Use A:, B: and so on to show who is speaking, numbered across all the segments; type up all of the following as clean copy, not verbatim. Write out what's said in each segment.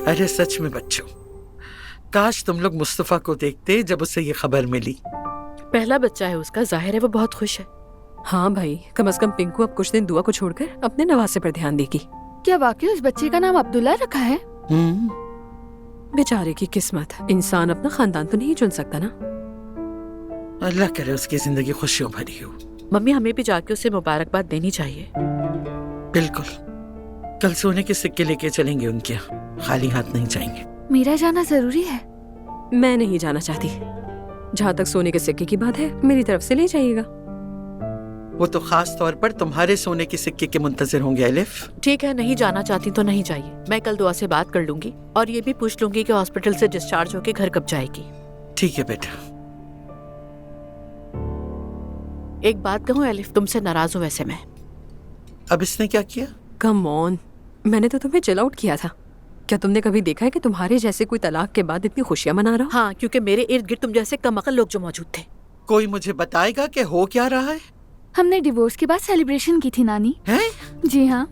A: अरे सच में बच्चों, काश तुम लोग मुस्तफा को देखते जब उसे ये खबर मिली।
B: पहला बच्चा है उसका, जाहिर है वो बहुत खुश है।
C: हाँ भाई, कम से कम पिंकू अब कुछ दिन दुआ को छोड़कर अपने नवासे पर ध्यान देगी।
D: क्या वाकई उस बच्चे का नाम अब्दुल्ला रखा है?
C: बेचारे की किस्मत, इंसान अपना खानदान तो नहीं चुन सकता ना।
A: अल्लाह करे उसकी जिंदगी खुशियों भरी हो।
B: मम्मी हमें भी जाके उसे मुबारकबाद देनी चाहिए।
A: बिल्कुल, कल सोने के सिक्के लेके चलेंगे उनके यहाँ, खाली हाथ नहीं जाएंगे।
D: मेरा जाना जरूरी है।
C: मैं नहीं जाना चाहती। जहाँ तक सोने के सिक्के की बात है, मेरी तरफ से ले जाइएगा।
A: वो तो खास तौर पर तुम्हारे सोने के सिक्के के मुंतजिर होंगे अलिफ।
B: ठीक है, नहीं जाना चाहती तो नहीं जाइए। मैं कल दुआ से बात कर लूंगी और ये भी पूछ लूंगी कि हॉस्पिटल से डिस्चार्ज होके घर कब जाएगी।
A: ठीक है बेटा।
B: एक बात कहूँ अलिफ, तुमसे नाराज हूँ वैसे मैं।
A: अब इसने क्या किया?
C: कम ऑन, मैंने तो तुम्हें चिल आउट किया था। क्या तुमने कभी देखा है कि तुम्हारे जैसे कोई तलाक के बाद इतनी खुशियां मना रहा हो?
B: हाँ, क्योंकि मेरे इर्द गिर्द तुम जैसे कमअकल लोग जो मौजूद थे।
A: कोई मुझे बताएगा कि हो क्या रहा है?
D: हमने डिवोर्स के बाद सेलिब्रेशन की थी नानी।
A: हैं?
D: जी हाँ।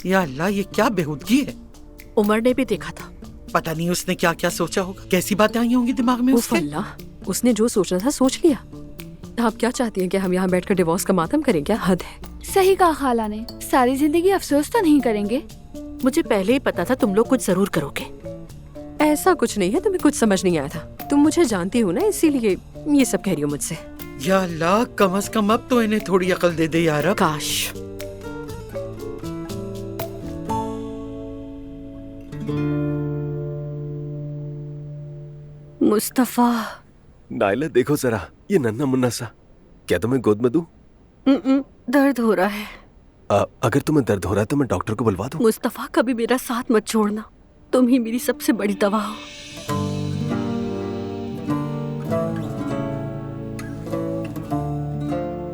A: या अल्लाह, ये क्या बेहूदगी है।
B: उमर ने भी देखा था।
A: पता नहीं उसने क्या क्या सोचा होगा, कैसी बातें आई होंगी दिमाग में
C: उफ
A: उसके।
C: अल्लाह, उसने जो सोचना था सोच लिया। आप क्या चाहती हैं कि हम यहाँ बैठकर डिवोर्स का मातम करें? क्या हद है।
D: सही कहा खाला ने, सारी जिंदगी अफसोस तो नहीं करेंगे।
B: मुझे पहले ही पता था तुम लोग कुछ जरूर करोगे।
C: ऐसा कुछ नहीं है, तुम्हें कुछ समझ नहीं आया था। तुम मुझे जानती हो ना, इसीलिए ये सब कह रही हो मुझसे।
A: या अल्लाह, कम से कम अब तो इन्हें थोड़ी अकल दे दे यार।
B: काश।
C: मुस्तफा।
E: नाइला देखो जरा, ये नन्हा मुन्ना सा, क्या तुम्हें गोद में दूं?
C: दर्द हो रहा है।
E: अगर तुम्हें दर्द हो रहा है तो मैं डॉक्टर को बुलवा दूं?
C: मुस्तफा, कभी मेरा साथ मत छोड़ना। तुम ही मेरी सबसे बड़ी दवा हो।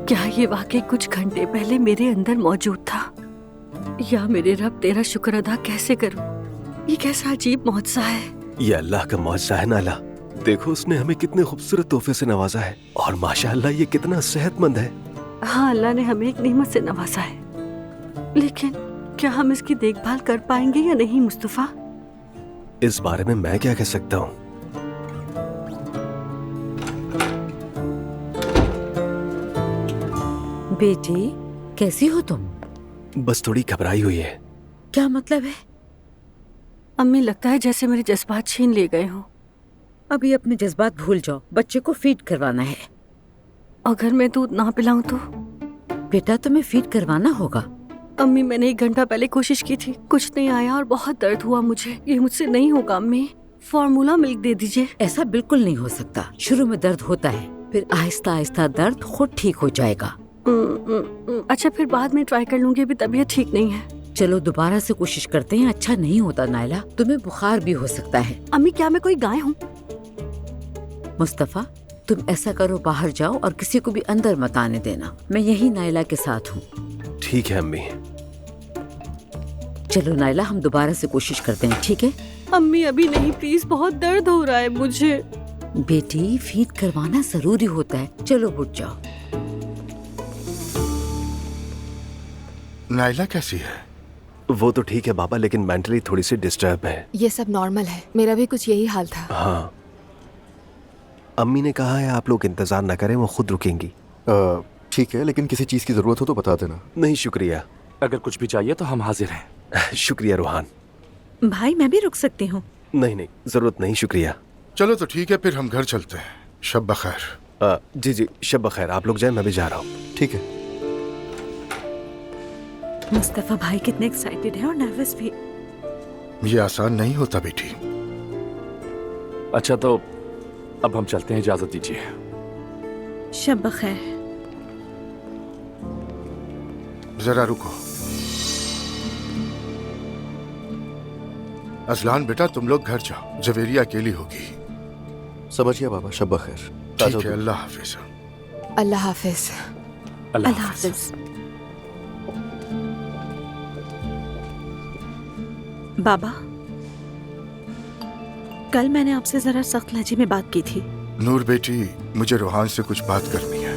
C: क्या ये वाकई कुछ घंटे पहले मेरे अंदर मौजूद था? या मेरे रब, तेरा शुक्र अदा कैसे करूं? ये कैसा अजीब मौजज़ा है।
E: ये अल्लाह का मौजज़ा है नाला। देखो उसने हमें कितने खूबसूरत तोहफे से नवाजा है और माशाअल्लाह ये कितना सेहतमंद है।
C: हाँ, अल्लाह ने हमें एक नेमत से नवाजा है, लेकिन क्या हम इसकी देखभाल कर पाएंगे या नहीं मुस्तफा?
E: इस बारे में मैं क्या कह सकता हूँ।
F: बेटी, कैसी हो तुम?
E: बस थोड़ी घबराई हुई है।
F: क्या मतलब है?
C: अम्मी, लगता है जैसे मेरे जज्बात छीन ले गए हों।
F: अभी अपने जज्बात भूल जाओ, बच्चे को फीड करवाना है।
C: अगर मैं दूध ना पिलाऊं तो?
F: बेटा, तुम्हें फीड करवाना होगा।
C: अम्मी, मैंने 1 घंटा पहले कोशिश की थी, कुछ नहीं आया और बहुत दर्द हुआ मुझे। ये मुझसे नहीं होगा अम्मी, फॉर्मूला मिल्क दे दीजिए।
F: ऐसा बिल्कुल नहीं हो सकता। शुरू में दर्द होता है, फिर आहिस्ता आहिस्ता दर्द खुद ठीक हो जाएगा।
C: अच्छा, फिर बाद में ट्राई कर लूंगी, अभी तबीयत ठीक नहीं है।
F: चलो दोबारा से कोशिश करते हैं। अच्छा नहीं होता नाइला, तुम्हें बुखार भी हो सकता है।
C: अम्मी, क्या मैं कोई गाय हूँ?
F: मुस्तफा, तुम ऐसा करो, बाहर जाओ और किसी को भी अंदर मत आने देना। मैं यही नाइला के साथ हूँ।
E: ठीक है अम्मी।
F: चलो नाइला, हम दोबारा से कोशिश करते हैं, ठीक है?
C: अम्मी अभी नहीं, प्लीज, बहुत दर्द हो रहा है मुझे।
F: बेटी, फीड करवाना जरूरी होता है। चलो उठ जाओ।
G: नाइला कैसी है?
E: वो तो ठीक है बाबा, लेकिन मेंटली थोड़ी सी डिस्टर्ब है।
H: ये सब नॉर्मल है, मेरा भी कुछ यही हाल था।
E: हाँ, अम्मी ने कहा है आप लोग इंतजार न करें, वो खुद रुकेंगी।
G: ठीक है, लेकिन किसी चीज की जरूरत हो तो बता देना।
E: नहीं शुक्रिया।
I: अगर कुछ भी चाहिए तो हम हाजिर हैं।
E: शुक्रिया रूहान।
F: भाई, मैं भी रुक सकती हूँ?
E: नहीं नहीं, जरूरत नहीं, शुक्रिया।
G: चलो तो ठीक है, फिर हम घर चलते हैं। शब बखैर।
E: जी जी, शब बखैर। आप लोग जाएं, मैं भी जा रहा हूँ।
G: ठीक है।
F: मुस्तफा भाई कितने एक्साइटेड है और नर्वस भी।
G: ये आसान नहीं होता बेटी।
I: अच्छा, तो अब हम चलते हैं, इजाजत दीजिए।
F: शब बखैर।
G: जरा रुको। अजलान बेटा, तुम लोग घर जाओ, जवेरिया अकेली होगी।
J: समझ गया बाबा, शब बखैर।
G: ठीक है, अल्लाह हाफिज।
H: अल्लाह हाफिज।
I: अल्लाह हाफिज।
F: बाबा, कल मैंने आपसे जरा सख्त लहजे में बात की थी।
G: नूर बेटी, मुझे रूहान से कुछ बात करनी है।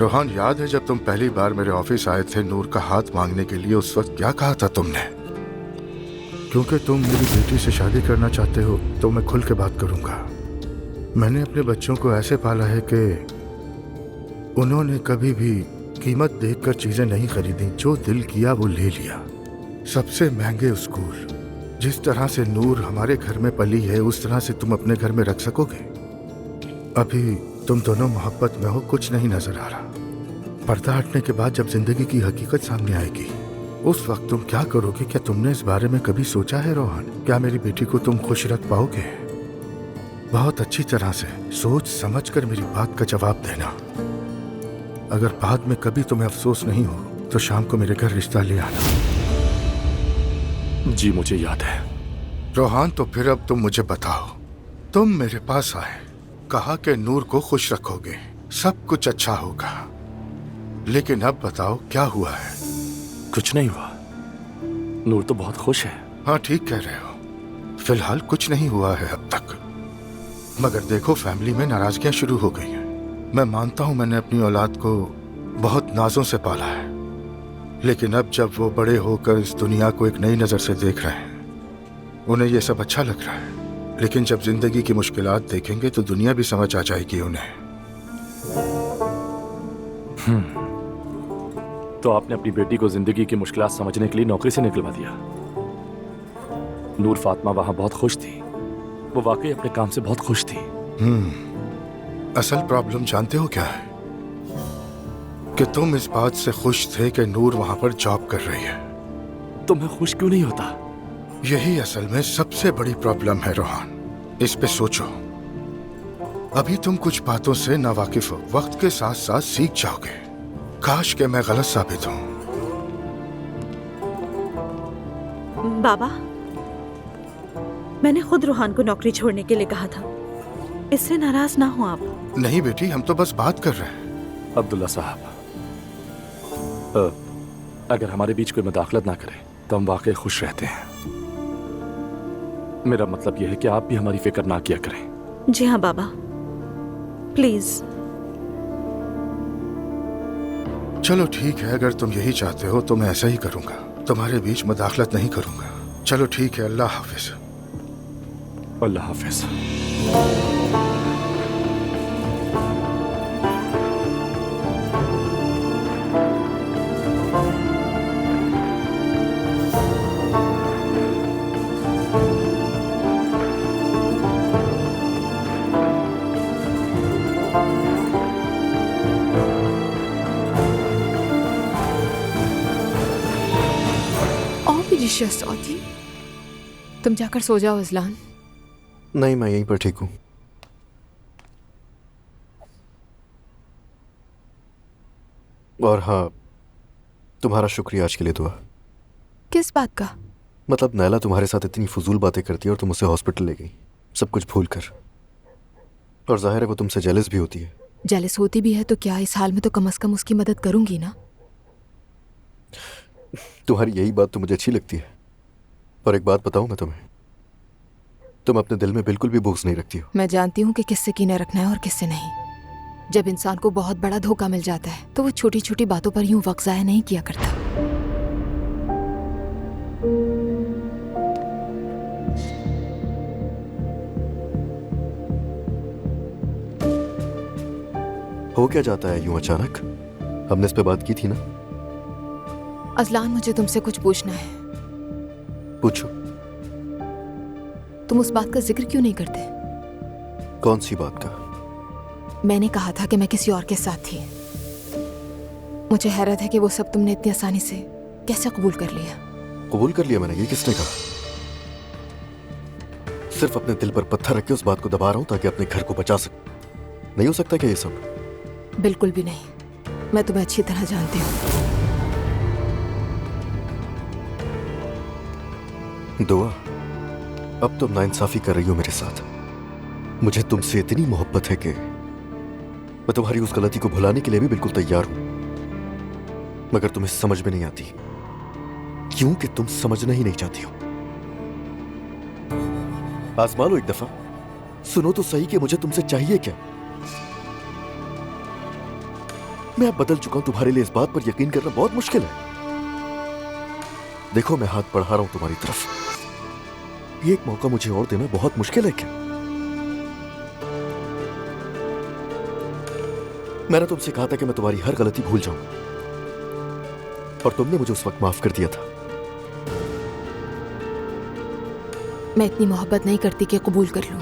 G: रोहान, याद है जब तुम पहली बार मेरे ऑफिस आए थे नूर का हाथ मांगने के लिए, उस वक्त क्या कहा था तुमने? क्योंकि तुम मेरी बेटी से शादी करना चाहते हो तो मैं खुल के बात करूंगा। मैंने अपने बच्चों को ऐसे पाला है कि उन्होंने कभी भी कीमत देखकर चीजें नहीं खरीदी, जो दिल किया वो ले लिया। सबसे महंगे स्कूल, जिस तरह से नूर हमारे घर में पली है उस तरह से तुम अपने घर में रख सकोगे? अभी तुम दोनों मोहब्बत में हो, कुछ नहीं नजर आ रहा। पर्दा हटने के बाद जब जिंदगी की हकीकत सामने आएगी उस वक्त तुम क्या करोगे? क्या तुमने इस बारे में कभी सोचा है रोहन? क्या मेरी बेटी को तुम खुश रख पाओगे? बहुत अच्छी तरह से सोच समझ कर मेरी बात का जवाब देना। अगर बाद में कभी तुम्हें अफसोस नहीं हो तो शाम को मेरे घर रिश्ता ले आना।
I: जी मुझे याद है।
G: रोहान, तो फिर अब तुम मुझे बताओ, तुम मेरे पास आए, कहा कि नूर को खुश रखोगे, सब कुछ अच्छा होगा, लेकिन अब बताओ क्या हुआ है?
I: कुछ नहीं हुआ। नूर तो बहुत खुश है।
G: हाँ ठीक कह रहे हो, फिलहाल कुछ नहीं हुआ है अब तक। मगर देखो, फैमिली में नाराजगियां शुरू हो गई हैं। मैं मानता हूं मैंने अपनी औलाद को बहुत नाजों से पाला है, लेकिन अब जब वो बड़े होकर इस दुनिया को एक नई नजर से देख रहे हैं उन्हें ये सब अच्छा लग रहा है, लेकिन जब जिंदगी की मुश्किलात देखेंगे तो दुनिया भी समझ आ जाएगी उन्हें।
I: तो आपने अपनी बेटी को जिंदगी की मुश्किलात समझने के लिए नौकरी से निकलवा दिया। नूर फातिमा वहां बहुत खुश थी, वो वाकई अपने काम से बहुत खुश थी।
G: असल प्रॉब्लम जानते हो क्या है? कि तुम इस बात से खुश थे कि नूर वहां पर जॉब कर रही है।
I: तो मैं खुश क्यों नहीं होता?
G: यही असल में सबसे बड़ी प्रॉब्लम है रोहान, इस पे सोचो। अभी तुम कुछ बातों से नावाकिफ हो, वक्त के साथ साथ सीख जाओगे। काश के मैं गलत साबित हूं।
K: बाबा, मैंने खुद रूहान को नौकरी छोड़ने के लिए कहा था, इससे नाराज ना हो आप।
G: नहीं बेटी, हम तो बस बात कर रहे हैं।
I: अब्दुल्ला साहब, अगर हमारे बीच कोई मुदाखलत ना करे तो हम वाकई खुश रहते हैं। मेरा मतलब यह है कि आप भी हमारी फिक्र ना किया करें।
K: जी हाँ बाबा, प्लीज।
G: चलो ठीक है, अगर तुम यही चाहते हो तो मैं ऐसा ही करूंगा, तुम्हारे बीच मुदाखलत नहीं करूंगा। चलो ठीक है, अल्लाह हाफिज।
I: अल्लाह हाफिज।
H: सौती, तुम जाकर सो जाओ अजलान।
J: नहीं, मैं यहीं पर ठीक हूँ। और हाँ, तुम्हारा शुक्रिया आज के लिए दुआ।
H: किस बात का?
J: मतलब नैला तुम्हारे साथ इतनी फजूल बातें करती है और तुम उसे हॉस्पिटल ले गई, सब कुछ भूल कर। और जाहिर है वो तुमसे जेलस भी होती है।
H: जेलस होती भी है तो क्या, इस हाल में तो कम से कम उसकी मदद करूंगी ना।
J: तुम्हारी यही बात तो मुझे अच्छी लगती है। और एक बात बताऊं मैं तुम्हें, तुम अपने दिल में बिल्कुल भी बोझ नहीं रखती हो।
H: मैं जानती हूँ कि किससे कीना रखना है और किससे नहीं। जब इंसान को बहुत बड़ा धोखा मिल जाता है तो वो छोटी छोटी बातों पर यूं वक्त ज़ाया नहीं किया करता।
J: हो क्या जाता है यूं अचानक? हमने इस पे बात की थी ना।
H: अजलान, मुझे तुमसे कुछ पूछना है।
J: पूछो।
H: तुम उस बात का जिक्र क्यों नहीं करते?
J: कौन सी बात का?
H: मैंने कहा था कि मैं किसी और के साथ थी। मुझे हैरत है कि वो सब तुमने इतनी आसानी से कैसे कबूल कर लिया।
J: कबूल कर लिया मैंने? ये किसने कहा? सिर्फ अपने दिल पर पत्थर रख के उस बात को दबा रहा हूं ताकि अपने घर को बचा सकूं। नहीं हो सकता क्या ये सब?
H: बिल्कुल भी नहीं। मैं तुम्हें अच्छी तरह जानती हूँ।
J: दुआ, अब तुम नाइंसाफी कर रही हो मेरे साथ। मुझे तुमसे इतनी मोहब्बत है कि मैं तुम्हारी उस गलती को भुलाने के लिए भी बिल्कुल तैयार हूं, मगर तुम्हें समझ में नहीं आती क्योंकि तुम समझना ही नहीं चाहती हो। आजमा लो एक दफा, सुनो तो सही कि मुझे तुमसे चाहिए क्या। मैं अब बदल चुका हूं, तुम्हारे लिए इस बात पर यकीन करना बहुत मुश्किल है। देखो मैं हाथ बढ़ा रहा हूं तुम्हारी तरफ, ये एक मौका मुझे और देना बहुत मुश्किल है क्या? मैंने तुमसे कहा था कि मैं तुम्हारी हर गलती भूल जाऊंगा, और तुमने मुझे उस वक्त माफ कर दिया था।
H: मैं इतनी मोहब्बत नहीं करती कि कबूल कर लूं।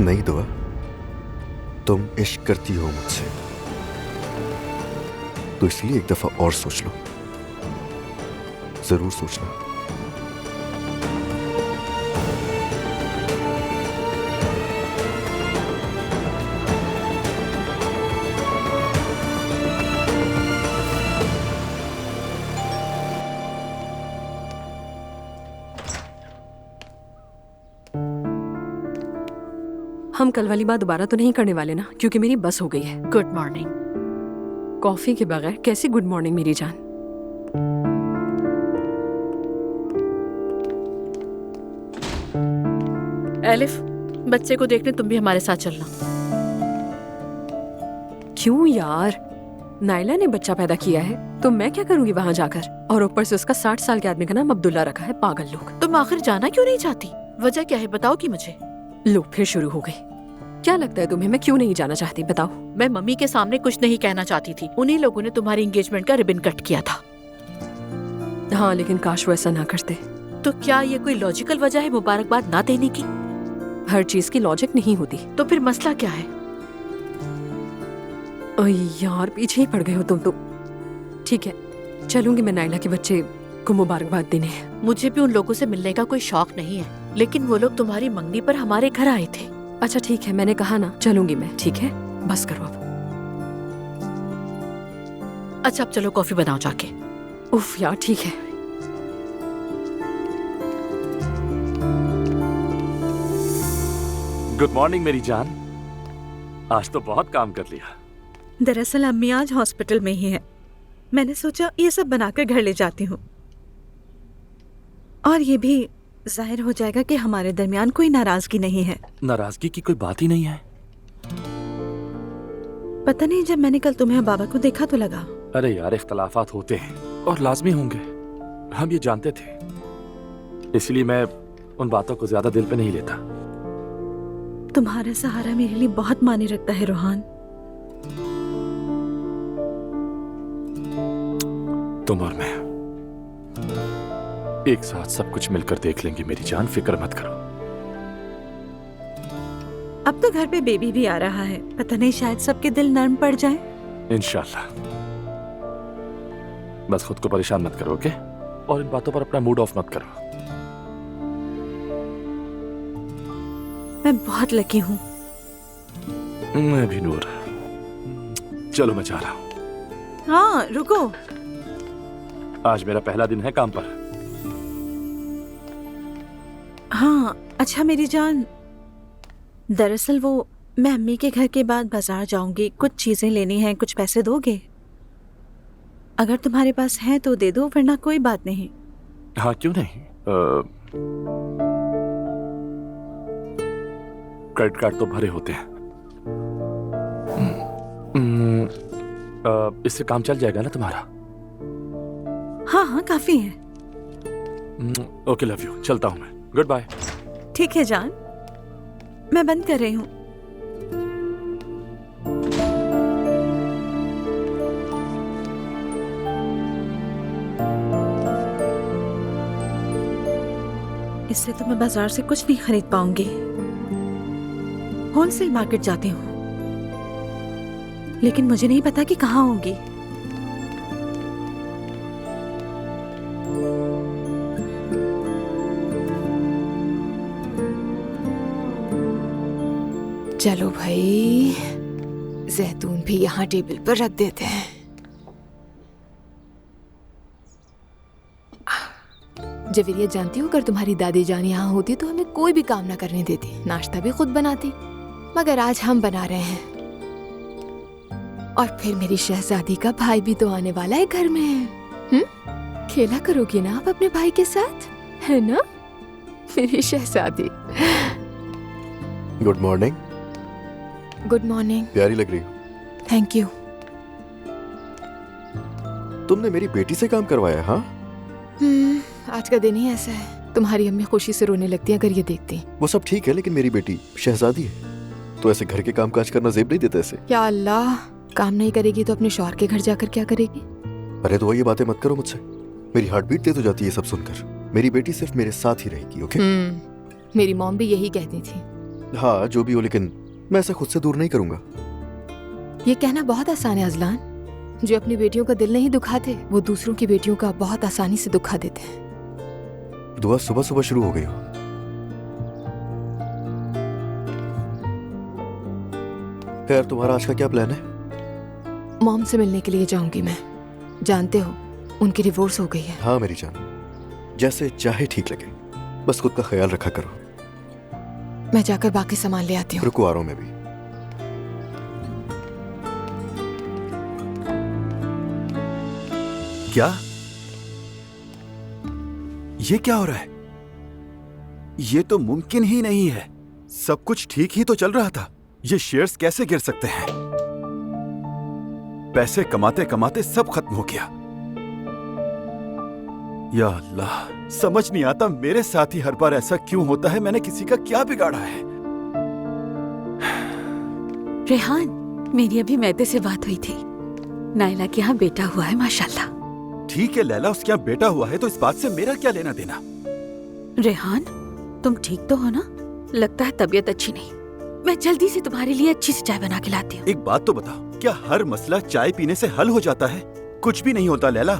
J: नहीं दुआ, तुम इश्क करती हो मुझसे, तो इसलिए एक दफा और सोच लो, जरूर सोचना।
C: हम कल वाली बात दोबारा तो नहीं करने वाले ना, क्योंकि मेरी बस हो गई है।
B: Good morning.
C: कॉफी के बगैर कैसी गुड मॉर्निंग मेरी जान।
B: एलिफ, बच्चे को देखने तुम भी हमारे साथ चलना।
C: क्यों यार, नायला ने बच्चा पैदा किया है तो मैं क्या करूंगी वहां जाकर, और ऊपर से उसका 60 साल के आदमी का नाम अब्दुल्ला रखा है। पागल लोग।
B: तुम आखिर जाना क्यों नहीं चाहती? वजह क्या है बताओ कि मुझे।
C: लो फिर शुरू हो गई। क्या लगता है तुम्हें मैं क्यों नहीं जाना चाहती, बताओ।
B: मैं मम्मी के सामने कुछ नहीं कहना चाहती थी, उन्हीं लोगों ने तुम्हारी एंगेजमेंट का रिबन कट किया था।
C: हाँ, लेकिन काश वो ऐसा ना करते।
B: तो क्या ये कोई लॉजिकल वजह है मुबारकबाद ना देने की?
C: हर चीज की लॉजिक नहीं होती।
B: तो फिर मसला क्या है?
C: ओए यार, पीछे ही पड़ गए हो तुम तो। ठीक है, चलूंगी मैं नायला के बच्चे को मुबारकबाद देने।
B: मुझे भी उन लोगों से मिलने का कोई शौक नहीं है, लेकिन वो लोग तुम्हारी मंगनी पर हमारे घर आए थे।
C: अच्छा ठीक है, मैंने कहा ना, चलूंगी मैं। ठीक है, बस करो अब।
B: अच्छा अब चलो कॉफी बनाओ जाके।
C: उफ यार, ठीक है।
I: गुड मॉर्निंग मेरी जान, आज तो बहुत काम कर लिया।
K: दरअसल अम्मी आज हॉस्पिटल में ही है, मैंने सोचा ये सब बनाकर घर ले जाती हूँ, और ये भी जाहिर हो जाएगा कि हमारे दरमियान कोई नाराजगी नहीं है।
I: नाराजगी की कोई बात ही नहीं है।
K: पता नहीं, जब मैंने कल तुम्हें और बाबा को देखा तो लगा।
I: अरे यार, इख्तलाफात होते हैं और लाजमी होंगे, हम ये जानते थे, इसलिए मैं उन बातों को ज्यादा दिल पे नहीं लेता।
K: तुम्हारा सहारा मेरे लिए बहुत मायने रखता है रोहान।
I: तुम और मैं एक साथ सब कुछ मिलकर देख लेंगे मेरी जान, फिक्र मत करो।
K: अब तो घर पे बेबी भी आ रहा है, पता नहीं शायद सबके दिल नरम पड़ जाए।
I: इंशाल्लाह। बस खुद को परेशान मत करो, ओके? और इन बातों पर अपना मूड ऑफ मत करो।
K: मैं बहुत लकी हूँ।
I: मैं भी नूर। चलो मैं जा रहा हूँ।
K: हाँ रुको,
I: आज मेरा पहला दिन है काम पर।
K: हाँ अच्छा मेरी जान, दरअसल वो मैं अम्मी के घर के बाद बाजार जाऊंगी, कुछ चीजें लेनी हैं, कुछ पैसे दोगे? अगर तुम्हारे पास है तो दे दो, वरना कोई बात नहीं।
I: हाँ क्यों नहीं। क्रेडिट कार्ड तो भरे होते हैं। इससे काम चल जाएगा ना तुम्हारा?
K: हाँ हाँ काफी है।
I: ओके, लव यू, चलता हूँ मैं। Good bye.
K: ठीक है जान, मैं बंद कर रही हूँ। इससे तो मैं बाजार से कुछ नहीं खरीद पाऊंगी, होलसेल मार्केट जाती हूँ, लेकिन मुझे नहीं पता कि कहाँ होंगी।
H: चलो भाई, जैतून भी यहाँ टेबल पर रख देते हैं। जवेरिया, जानती हो अगर तुम्हारी दादी जान यहाँ होती तो हमें कोई भी काम ना करने देती, नाश्ता भी खुद बनाती, मगर आज हम बना रहे हैं। और फिर मेरी शहजादी का भाई भी तो आने वाला है घर में। खेला करोगी ना आप अपने भाई के साथ, है ना मेरी शहजादी?
J: Good morning.
H: Good morning.
J: प्यारी लग रही हो।
H: Thank you.
J: तुमने मेरी बेटी से काम करवाया? हाँ,
H: आज का दिन ही ऐसा है। तुम्हारी अम्मी खुशी से रोने लगती है अगर ये देखती।
J: वो सब ठीक है, लेकिन मेरी बेटी शहजादी है, तो ऐसे घर के काम काज करना जेब नहीं देता ऐसे।
H: या अल्लाह, काम नहीं करेगी तो अपने शौहर के घर जाकर क्या करेगी?
J: अरे तो ये बातें मत करो मुझसे, मेरी हार्ट बीट तेज हो जाती है सब सुनकर। मेरी बेटी सिर्फ मेरे साथ ही रहेगी, ओके?
H: मेरी मॉम भी यही कहती थी।
J: हाँ, जो भी हो, लेकिन मैं ऐसे खुद से दूर नहीं करूंगा।
H: ये कहना बहुत आसान है अजलान। जो अपनी बेटियों का दिल नहीं दुखाते, वो दूसरों की बेटियों का बहुत आसानी से दुखा देते हैं।
J: दुआ सुबह सुबह शुरू हो गई हो। खैर, तुम्हारा आज का क्या प्लान है?
H: मॉम से मिलने के लिए जाऊंगी मैं। जानते हो, उनकी डिवोर्स हो गई है।
J: हाँ मेरी जान, जैसे चाहे ठीक लगे, बस खुद का ख्याल रखा करो।
H: मैं जाकर बाकी सामान ले आती हूँ।
J: रुको, आ रहा हूं मैं भी।
E: क्या? ये क्या हो रहा है? ये तो मुमकिन ही नहीं है। सब कुछ ठीक ही तो चल रहा था। ये शेयर्स कैसे गिर सकते हैं? पैसे कमाते कमाते सब खत्म हो गया। या अल्लाह, समझ नहीं आता मेरे साथ ही हर बार ऐसा क्यों होता है। मैंने किसी का क्या बिगाड़ा है?
C: रेहान, मेरी अभी मैदे से बात हुई थी। नायला के यहाँ बेटा हुआ है माशाल्लाह।
E: ठीक है लैला, उसके यहाँ बेटा हुआ है तो इस बात से मेरा क्या लेना देना?
C: रेहान, तुम ठीक तो हो ना? लगता है तबीयत अच्छी नहीं। मैं जल्दी से तुम्हारे लिए अच्छी सी चाय बना के लाती हूँ।
E: एक बात तो बताओ, क्या हर मसला चाय पीने से हल हो जाता है? कुछ भी नहीं होता लैला।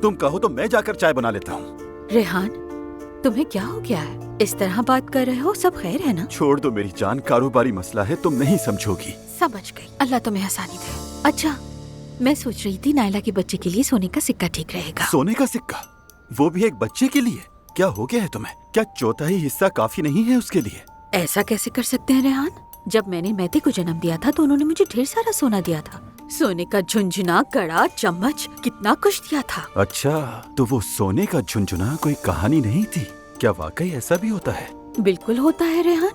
E: तुम कहो तो मैं जाकर चाय बना लेता हूँ।
C: रेहान, तुम्हें क्या हो गया है? इस तरह बात कर रहे हो? सब खैर है ना?
E: छोड़ दो मेरी जान, कारोबारी मसला है, तुम नहीं समझोगी।
C: समझ गई, अल्लाह तुम्हें आसानी दे। अच्छा, मैं सोच रही थी नायला के बच्चे के लिए सोने का सिक्का ठीक रहेगा।
E: सोने का सिक्का? वो भी एक बच्चे के लिए? क्या हो गया है तुम्हें? क्या चौथाई हिस्सा काफी नहीं है उसके लिए?
C: ऐसा कैसे कर सकते हैं रेहान? जब मैंने मैती को जन्म दिया था तो उन्होंने मुझे ढेर सारा सोना दिया था। सोने का झुंझुना, कड़ा, चम्मच, कितना कुछ दिया था।
E: अच्छा, तो वो सोने का झुंझुना कोई कहानी नहीं थी? क्या वाकई ऐसा भी होता है?
C: बिल्कुल होता है रेहान।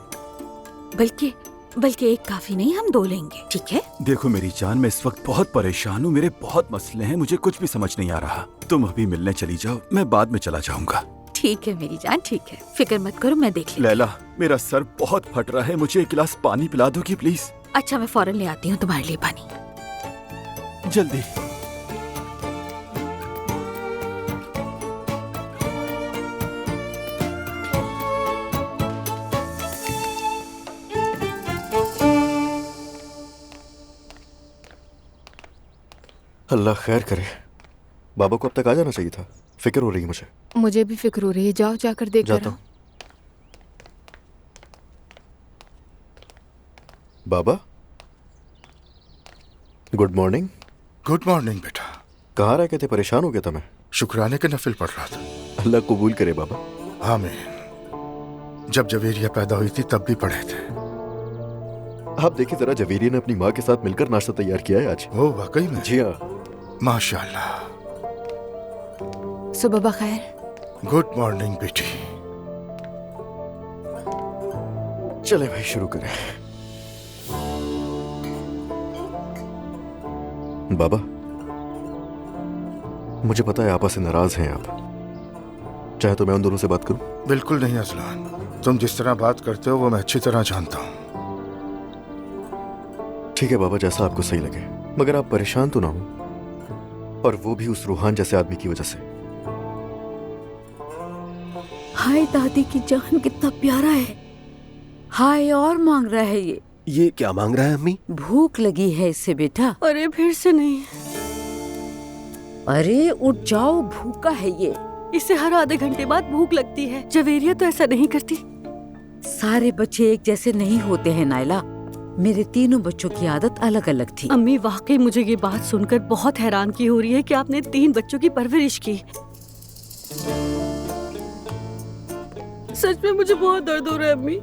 C: बल्कि एक काफी नहीं, हम 2 लेंगे, ठीक है?
E: देखो मेरी जान, मैं इस वक्त बहुत परेशान हूँ। मेरे बहुत मसले हैं, मुझे कुछ भी समझ नहीं आ रहा। तुम अभी मिलने चली जाओ, मैं बाद में चला जाऊंगा।
C: ठीक है मेरी जान, ठीक है, फिक्र मत करो, मैं देख लूंगी।
E: लैला, मेरा सर बहुत फट रहा है, मुझे एक गिलास पानी पिला दोगी प्लीज?
C: अच्छा, मैं फौरन ले आती हूँ तुम्हारे लिए पानी।
E: जल्दी।
J: अल्लाह खैर करे। बाबा को अब तक आ जाना चाहिए था। फिक्र हो रही है मुझे।
H: मुझे भी फिक्र हो रही है। जाओ, जाकर देख कर आओ।
J: बाबा, गुड मॉर्निंग।
G: गुड मॉर्निंग बेटा।
J: कहाँ रह गए थे? परेशान हो गया था मैं।
G: शुक्राने के नफिल पढ़ रहा था।
J: अल्लाह कबूल करे बाबा।
G: आमीन। जब जवेरिया पैदा हुई थी तब भी पढ़े थे।
J: आप देखिए जरा, जवेरिया ने अपनी माँ के साथ मिलकर नाश्ता तैयार किया है आज।
G: ओ वाकई में?
J: जी हाँ।
G: माशाल्लाह।
H: सुबह बखैर।
G: गुड मॉर्निंग बेटी।
J: चले भाई, शुरू करें। बाबा, मुझे पता है आपा से नाराज हैं आप। चाहे तो मैं उन दोनों से बात करूं?
G: बिल्कुल नहीं अजलान, तुम जिस तरह बात करते हो वो मैं अच्छी तरह जानता हूं।
J: ठीक है बाबा, जैसा आपको सही लगे, मगर आप परेशान तो ना हो, और वो भी उस रूहान जैसे आदमी की वजह से।
F: हाय दादी की जान, कितना प्यारा है। हाय, और मांग रहा है ये
E: क्या मांग रहा है अम्मी?
F: भूख लगी है इससे बेटा।
C: अरे फिर से नहीं।
F: अरे उठ जाओ, भूखा है ये।
C: इसे हर आधे घंटे बाद भूख लगती है। जवेरिया तो ऐसा नहीं करती।
F: सारे बच्चे एक जैसे नहीं होते हैं नायला। मेरे तीनों बच्चों की आदत अलग अलग थी।
C: अम्मी, वाकई मुझे ये बात सुनकर बहुत हैरान की हो रही है कि आपने 3 बच्चों की परवरिश की। सच में मुझे बहुत दर्द हो रहा है अम्मी।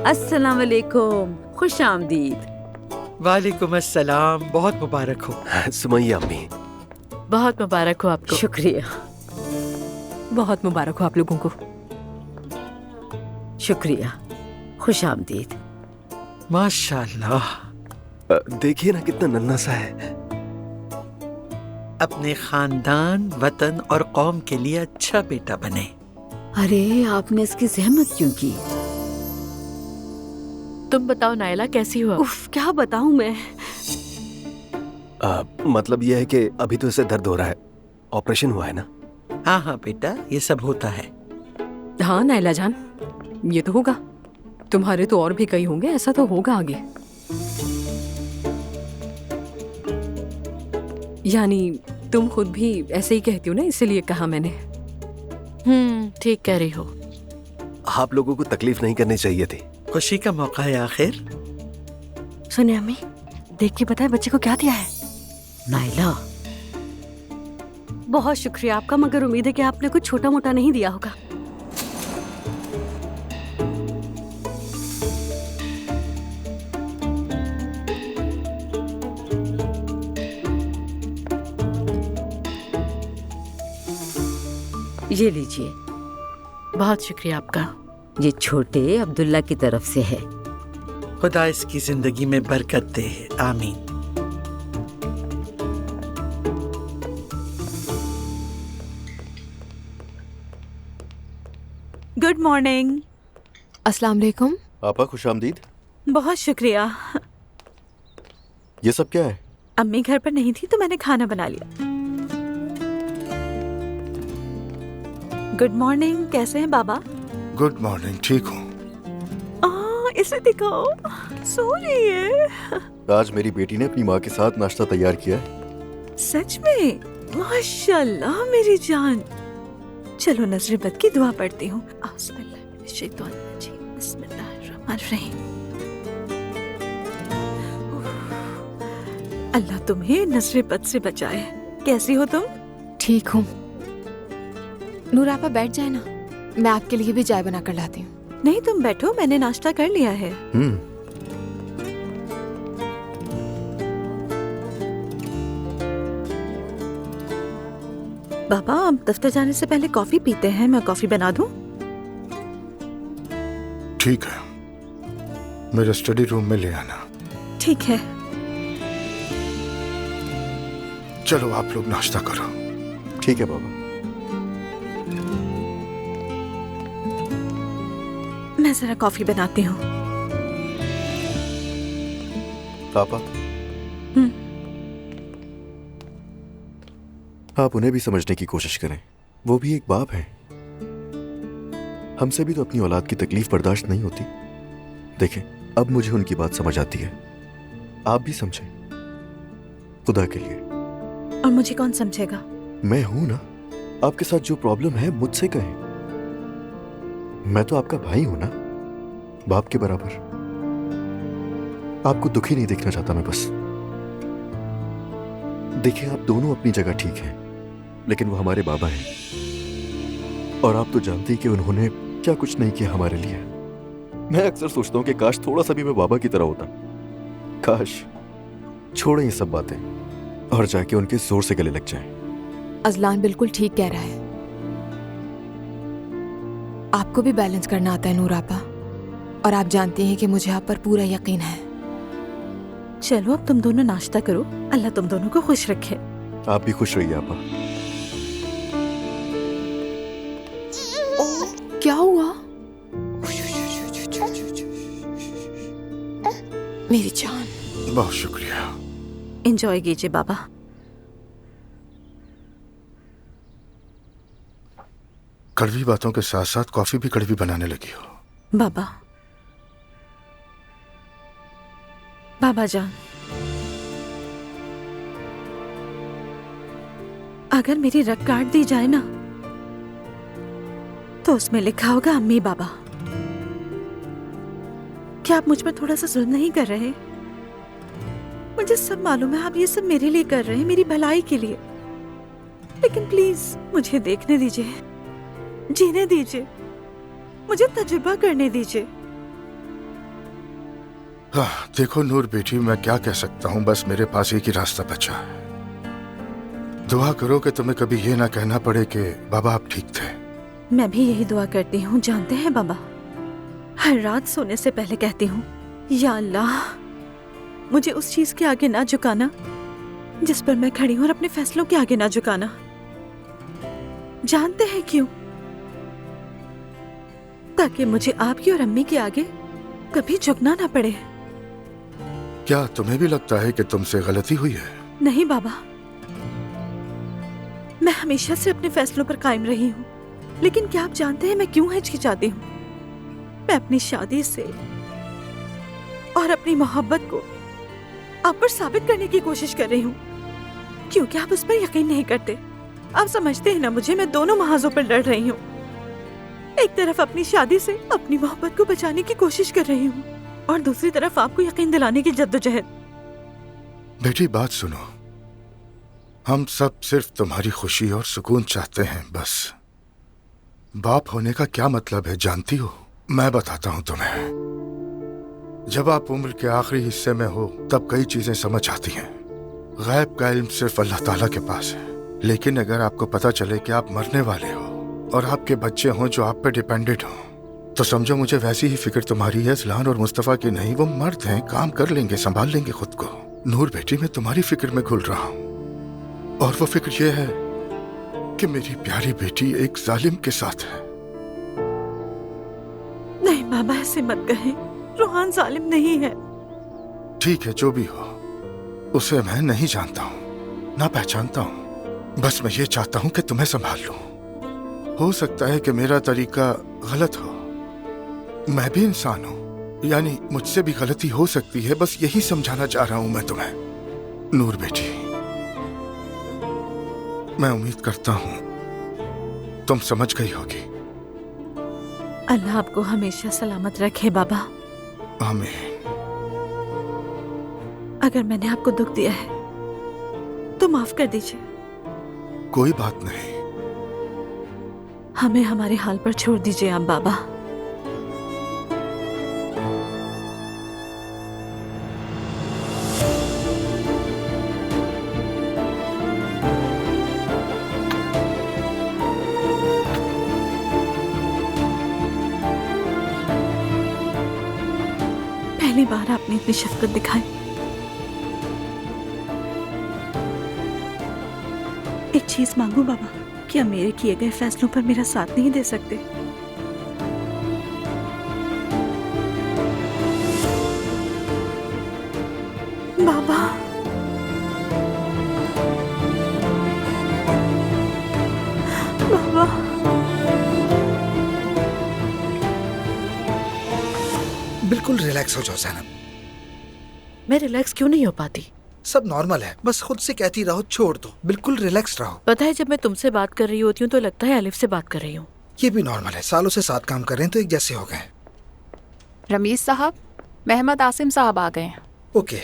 F: अस्सलाम वालेकुम, खुश आमदीद।
A: वालेकुम अस्सलाम, बहुत मुबारक हो।
E: सुमैया अम्मी।
B: बहुत मुबारक हो आपको।
F: शुक्रिया।
H: बहुत मुबारक हो आप लोगों को।
F: शुक्रिया, खुश आमदीद।
A: माशाल्लाह,
J: देखिए ना कितना नन्हा सा है।
A: अपने खानदान, वतन और कौम के लिए अच्छा बेटा बने।
F: अरे आपने इसकी जहमत क्यों की?
B: तुम बताओ नायला, कैसी हो?
C: उफ, क्या बताऊं मैं।
J: मतलब यह है कि अभी तो इसे दर्द हो रहा है, ऑपरेशन हुआ है ना।
A: हाँ हाँ बेटा, ये सब होता है।
L: हाँ नायला जान, ये तो होगा। तुम्हारे तो और भी कई होंगे, ऐसा तो होगा आगे। यानी तुम खुद भी ऐसे ही कहती हो ना, इसीलिए कहा मैंने।
B: ठीक कह रही हो।
J: आप लोगों को तकलीफ नहीं करनी चाहिए थी।
A: खुशी का मौका है आखिर।
C: सुनिए अम्मी, देख के बताए बच्चे को क्या दिया है।
F: नायला,
C: बहुत शुक्रिया आपका, मगर उम्मीद है कि आपने कुछ छोटा मोटा नहीं दिया होगा।
F: ये लीजिए।
B: बहुत शुक्रिया आपका।
F: ये छोटे अब्दुल्ला की तरफ से है।
A: खुदा इसकी जिंदगी में बरकत दे, आमीन।
K: Good morning.
H: अस्सलाम वालेकुम।
J: आपा खुशामदीद।
K: बहुत शुक्रिया।
J: ये सब क्या है?
K: अम्मी घर पर नहीं थी तो मैंने खाना बना लिया। गुड मॉर्निंग, कैसे हैं बाबा?
G: गुड मॉर्निंग, ठीक हूँ।
K: इसे दिखाओ, सो रही है।
J: आज मेरी बेटी ने अपनी माँ के साथ नाश्ता तैयार किया है।
K: सच में? माशाल्लाह मेरी जान। चलो नजर बद की दुआ पढ़ती हूँ। अल्लाह तुम्हें नजर बद से बचाए। कैसी हो तुम?
H: ठीक हूँ। नूर आपा बैठ जाए ना, मैं आपके लिए भी चाय बना कर लाती हूँ।
K: नहीं तुम बैठो, मैंने नाश्ता कर लिया है। बाबा अब दफ्तर जाने से पहले कॉफी पीते हैं, मैं कॉफी बना दूं?
G: ठीक है, मेरे स्टडी रूम में ले आना।
K: ठीक है।
G: चलो आप लोग नाश्ता करो।
J: ठीक है बाबा।
K: मैं जरा कॉफी बनाती हूँ।
J: पापा, आप उन्हें भी समझने की कोशिश करें, वो भी एक बाप है। हमसे भी तो अपनी औलाद की तकलीफ बर्दाश्त नहीं होती। देखें, अब मुझे उनकी बात समझ आती है। आप भी समझें, खुदा के लिए।
K: और मुझे कौन समझेगा?
J: मैं हूं ना। आपके साथ जो प्रॉब्लम है मुझसे कहें। मैं तो आपका भाई हूं ना, बाप के बराबर। आपको दुखी नहीं देखना चाहता मैं बस। देखिए, आप दोनों अपनी जगह ठीक हैं, लेकिन वो हमारे बाबा हैं। और आप तो जानती हैं कि उन्होंने क्या कुछ नहीं किया हमारे लिए। मैं अक्सर सोचता हूं कि काश थोड़ा सा भी मैं बाबा की तरह होता। काश। छोड़ें ये सब बातें और जाके उनके जोर से गले लग जाएं।
H: अजलान बिल्कुल ठीक कह रहा है। आपको भी बैलेंस करना आता है नूर आपा, और आप जानते हैं कि मुझे आप पर पूरा यकीन है।
K: चलो अब तुम दोनों नाश्ता करो। अल्लाह तुम दोनों को खुश रखे।
J: आप भी खुश रहिए आपा।
H: क्या हुआ? मेरी जान।
G: बहुत शुक्रिया।
K: एंजॉय कीजिए बाबा।
G: कड़वी बातों के साथ साथ कॉफी भी कड़वी बनाने लगी हो।
K: बाबा, बाबा जान, अगर मेरी रग काट दी जाए ना, तो उसमें लिखा होगा अम्मी बाबा। क्या आप मुझ पर थोड़ा सा जुल्म नहीं कर रहे? मुझे सब मालूम है आप ये सब मेरे लिए कर रहे हैं, मेरी भलाई के लिए। लेकिन प्लीज मुझे देखने दीजिए, जीने दीजिए, मुझे तजुर्बा करने दीजिए।
G: हाँ, देखो नूर बेटी, मैं क्या कह सकता हूँ, बस मेरे पास एक ही रास्ता बचा है। दुआ करो कि तुम्हें कभी ये ना कहना पड़े कि बाबा आप ठीक थे।
K: मैं भी यही दुआ करती हूँ, जानते हैं बाबा, हर रात सोने से पहले कहती हूँ, या अल्लाह
C: मुझे उस चीज के आगे ना झुकाना जिस पर मैं खड़ी हूं, और अपने फैसलों के आगे ना झुकाना। जानते हैं क्यों? ताकि मुझे आपकी और अम्मी के आगे कभी झुकना ना पड़े।
G: क्या तुम्हें भी लगता है कि तुमसे गलती हुई है?
C: नहीं बाबा, मैं हमेशा से अपने फैसलों पर कायम रही हूँ। लेकिन क्या आप जानते हैं मैं क्यों हिचकिचाती हूँ? मैं अपनी शादी से और अपनी मोहब्बत को आप पर साबित करने की कोशिश कर रही हूँ, क्योंकि आप उस पर यकीन नहीं करते। आप समझते हैं ना मुझे, मैं दोनों महाजों पर लड़ रही हूँ। एक तरफ अपनी शादी से अपनी मोहब्बत को बचाने की कोशिश कर रही हूँ, और दूसरी तरफ आपको यकीन दिलाने की जद्दोजहद।
G: बेटी बात सुनो, हम सब सिर्फ तुम्हारी खुशी और सुकून चाहते हैं, बस। बाप होने का क्या मतलब है जानती हो? मैं बताता हूं तुम्हें। जब आप उम्र के आखिरी हिस्से में हो तब कई चीजें समझ आती हैं। गैब का इल्म सिर्फ अल्लाह ताला के पास है। लेकिन अगर आपको पता चले कि आप मरने वाले हो और आपके बच्चे हों जो आप पे डिपेंडेंट हो, तो समझो मुझे वैसी ही फिक्र तुम्हारी है ज़लान और मुस्तफ़ा की नहीं। वो मर्द हैं, काम कर लेंगे, संभाल लेंगे खुद को। नूर बेटी, मैं तुम्हारी फिक्र में घुल रहा हूँ, और वो फिक्र ये है कि मेरी प्यारी बेटी एक जालिम के साथ है।
C: नहीं बाबा, ऐसे मत कहें। रोहान जालिम नहीं है।
G: ठीक है, जो भी हो, उसे मैं नहीं जानता हूँ, ना पहचानता हूँ। बस मैं ये चाहता हूँ कि तुम्हें संभाल लूँ। हो सकता है कि मेरा तरीका गलत हो, मैं भी इंसान हूँ, यानी मुझसे भी गलती हो सकती है। बस यही समझाना चाह रहा हूँ मैं तुम्हें। नूर बेटी, मैं उम्मीद करता हूँ तुम समझ गई होगी।
C: अल्लाह आपको हमेशा सलामत रखे बाबा।
G: आमीन।
C: अगर मैंने आपको दुख दिया है तो माफ कर दीजिए।
G: कोई बात नहीं।
C: हमें हमारे हाल पर छोड़ दीजिए आप बाबा। पहली बार आपने इतनी शफकत दिखाई। एक चीज मांगू बाबा, क्या मेरे किए गए फैसलों पर मेरा साथ नहीं दे सकते? बाबा, बाबा,
M: बिल्कुल रिलैक्स हो जाओ ज़ैनब।
B: मैं रिलैक्स क्यों नहीं हो पाती?
M: सब नॉर्मल है, बस खुद से कहती रहो छोड़ दो, बिल्कुल रिलैक्स रहो।
B: पता है, जब मैं तुमसे बात कर रही होती हूँ तो लगता है अलिफ से बात कर रही हूँ।
M: ये भी नॉर्मल है, सालों से साथ काम कर रहे हैं तो एक जैसे हो गए।
N: रमीज साहब, महमद आसिम साहब आ गए।
M: ओके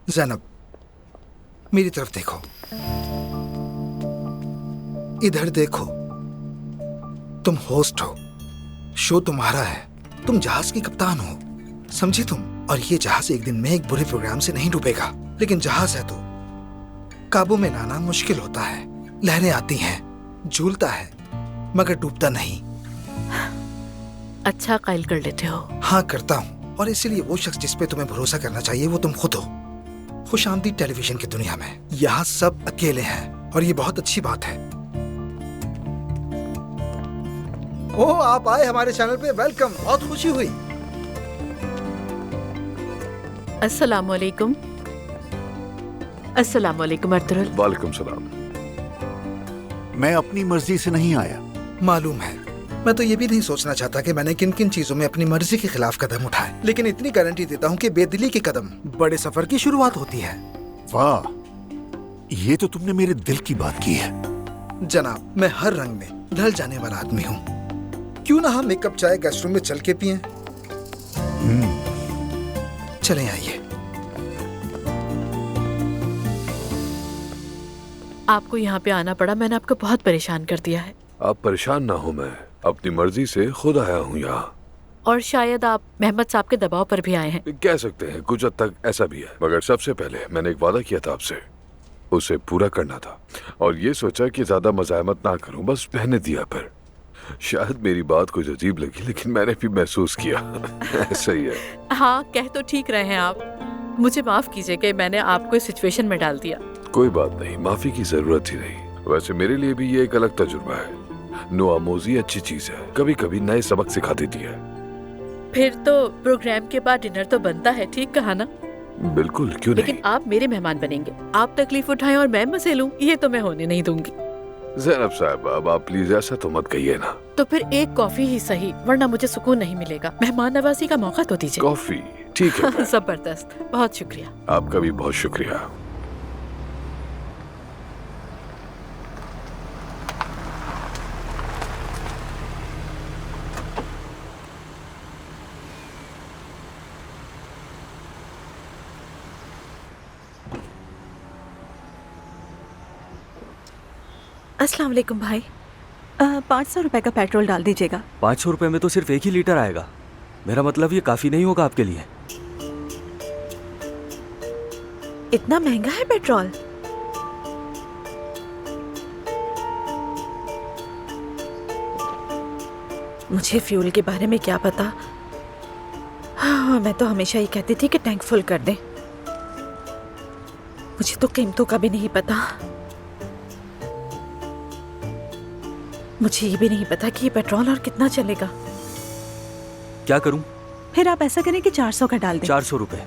M: ज़ैनब, मेरी तरफ देखो, इधर देखो। तुम होस्ट हो, शो तुम्हारा है, तुम जहाज की कप्तान हो, समझी तुम? और ये जहाज एक दिन में एक बुरे प्रोग्राम से नहीं डूबेगा, लेकिन जहाज है तो काबू में लाना मुश्किल होता है। लहरें आती हैं, झूलता है, मगर डूबता नहीं।
B: अच्छा कायल कर लेते हो।
M: हाँ करता हूँ, और इसीलिए वो शख्स जिस पे तुम्हें भरोसा करना चाहिए वो तुम खुद हो। खुशामदीद टेलीविजन की दुनिया में यहाँ सब अकेले हैं, और ये बहुत अच्छी बात है। ओह, आप आए हमारे चैनल पे, वेलकम, बहुत खुशी हुई।
B: अस्सलाम वालेकुम। अस्सलाम वालेकुम अर्तुगरुल।
O: वालेकुम सलाम।
P: मैं अपनी मर्जी से नहीं आया।
M: मालूम है, मैं तो ये भी नहीं सोचना चाहता कि मैंने किन किन चीजों में अपनी मर्जी के खिलाफ कदम उठाए, लेकिन इतनी गारंटी देता हूँ कि बेदिली के कदम बड़े सफर की शुरुआत होती है।
P: वाह, ये तो तुमने मेरे दिल की बात की है।
M: जनाब, मैं हर रंग में ढल जाने वाला आदमी हूँ। क्यों ना हम एक कप चाय गेस्ट रूम में चल के पिएं? चलें, आइए।
B: आपको यहाँ पे आना पड़ा, मैंने आपको बहुत परेशान कर दिया है।
O: आप परेशान ना हो, मैं अपनी मर्जी से खुद आया हूँ यहाँ।
B: और शायद आप महमद साहब के दबाव पर भी आए हैं।
O: कह सकते हैं, कुछ हद तक ऐसा भी है, मगर सबसे पहले मैंने एक वादा किया था आपसे, उसे पूरा करना था। और ये सोचा कि ज्यादा मज़ाहमत ना करूं, बस रहने दिया। फिर शायद मेरी बात कुछ अजीब लगी, लेकिन मैंने भी महसूस किया ऐसा ही है।
B: हाँ, कह तो ठीक रहे हैं आप। मुझे माफ कीजिए कि मैंने आपको इस सिचुएशन में डाल दिया।
O: कोई बात नहीं, माफी की जरूरत ही नहीं। वैसे मेरे लिए भी ये एक अलग तजुर्बा है। नोआमोजी अच्छी चीज है, कभी कभी नए सबक सिखा देती है।
B: फिर तो प्रोग्राम के बाद डिनर तो बनता है, ठीक कहा ना?
O: बिल्कुल, क्यों नहीं।
B: लेकिन आप मेरे मेहमान बनेंगे, आप तकलीफ उठाएं और मैं मजे लूं, ये तो मैं होने नहीं दूंगी।
O: ज़ैनब साहब, अब आप प्लीज ऐसा तो मत कहिए ना।
B: तो फिर एक कॉफी ही सही, वरना मुझे सुकून नहीं मिलेगा। मेहमान नवाजी का मौका तो दीजिए।
O: कॉफी ठीक है।
B: जबरदस्त, बहुत शुक्रिया।
O: आपका भी बहुत शुक्रिया।
K: अस्सलाम वालेकुम भाई। 500 रुपए का पेट्रोल डाल दीजिएगा।
Q: 500 रुपए में तो सिर्फ 1 ही लीटर आएगा। मेरा मतलब ये काफी नहीं होगा आपके लिए।
K: इतना महंगा है पेट्रोल? मुझे फ्यूल के बारे में क्या पता। हाँ, मैं तो हमेशा ही कहती थी कि टैंक फुल कर दें। मुझे तो कीमतों का भी नहीं पता। मुझे ये भी नहीं पता कि ये पेट्रोल और कितना चलेगा।
Q: क्या करूं?
K: फिर आप ऐसा करें कि 400 का डाल दें।
Q: 400 रुपए।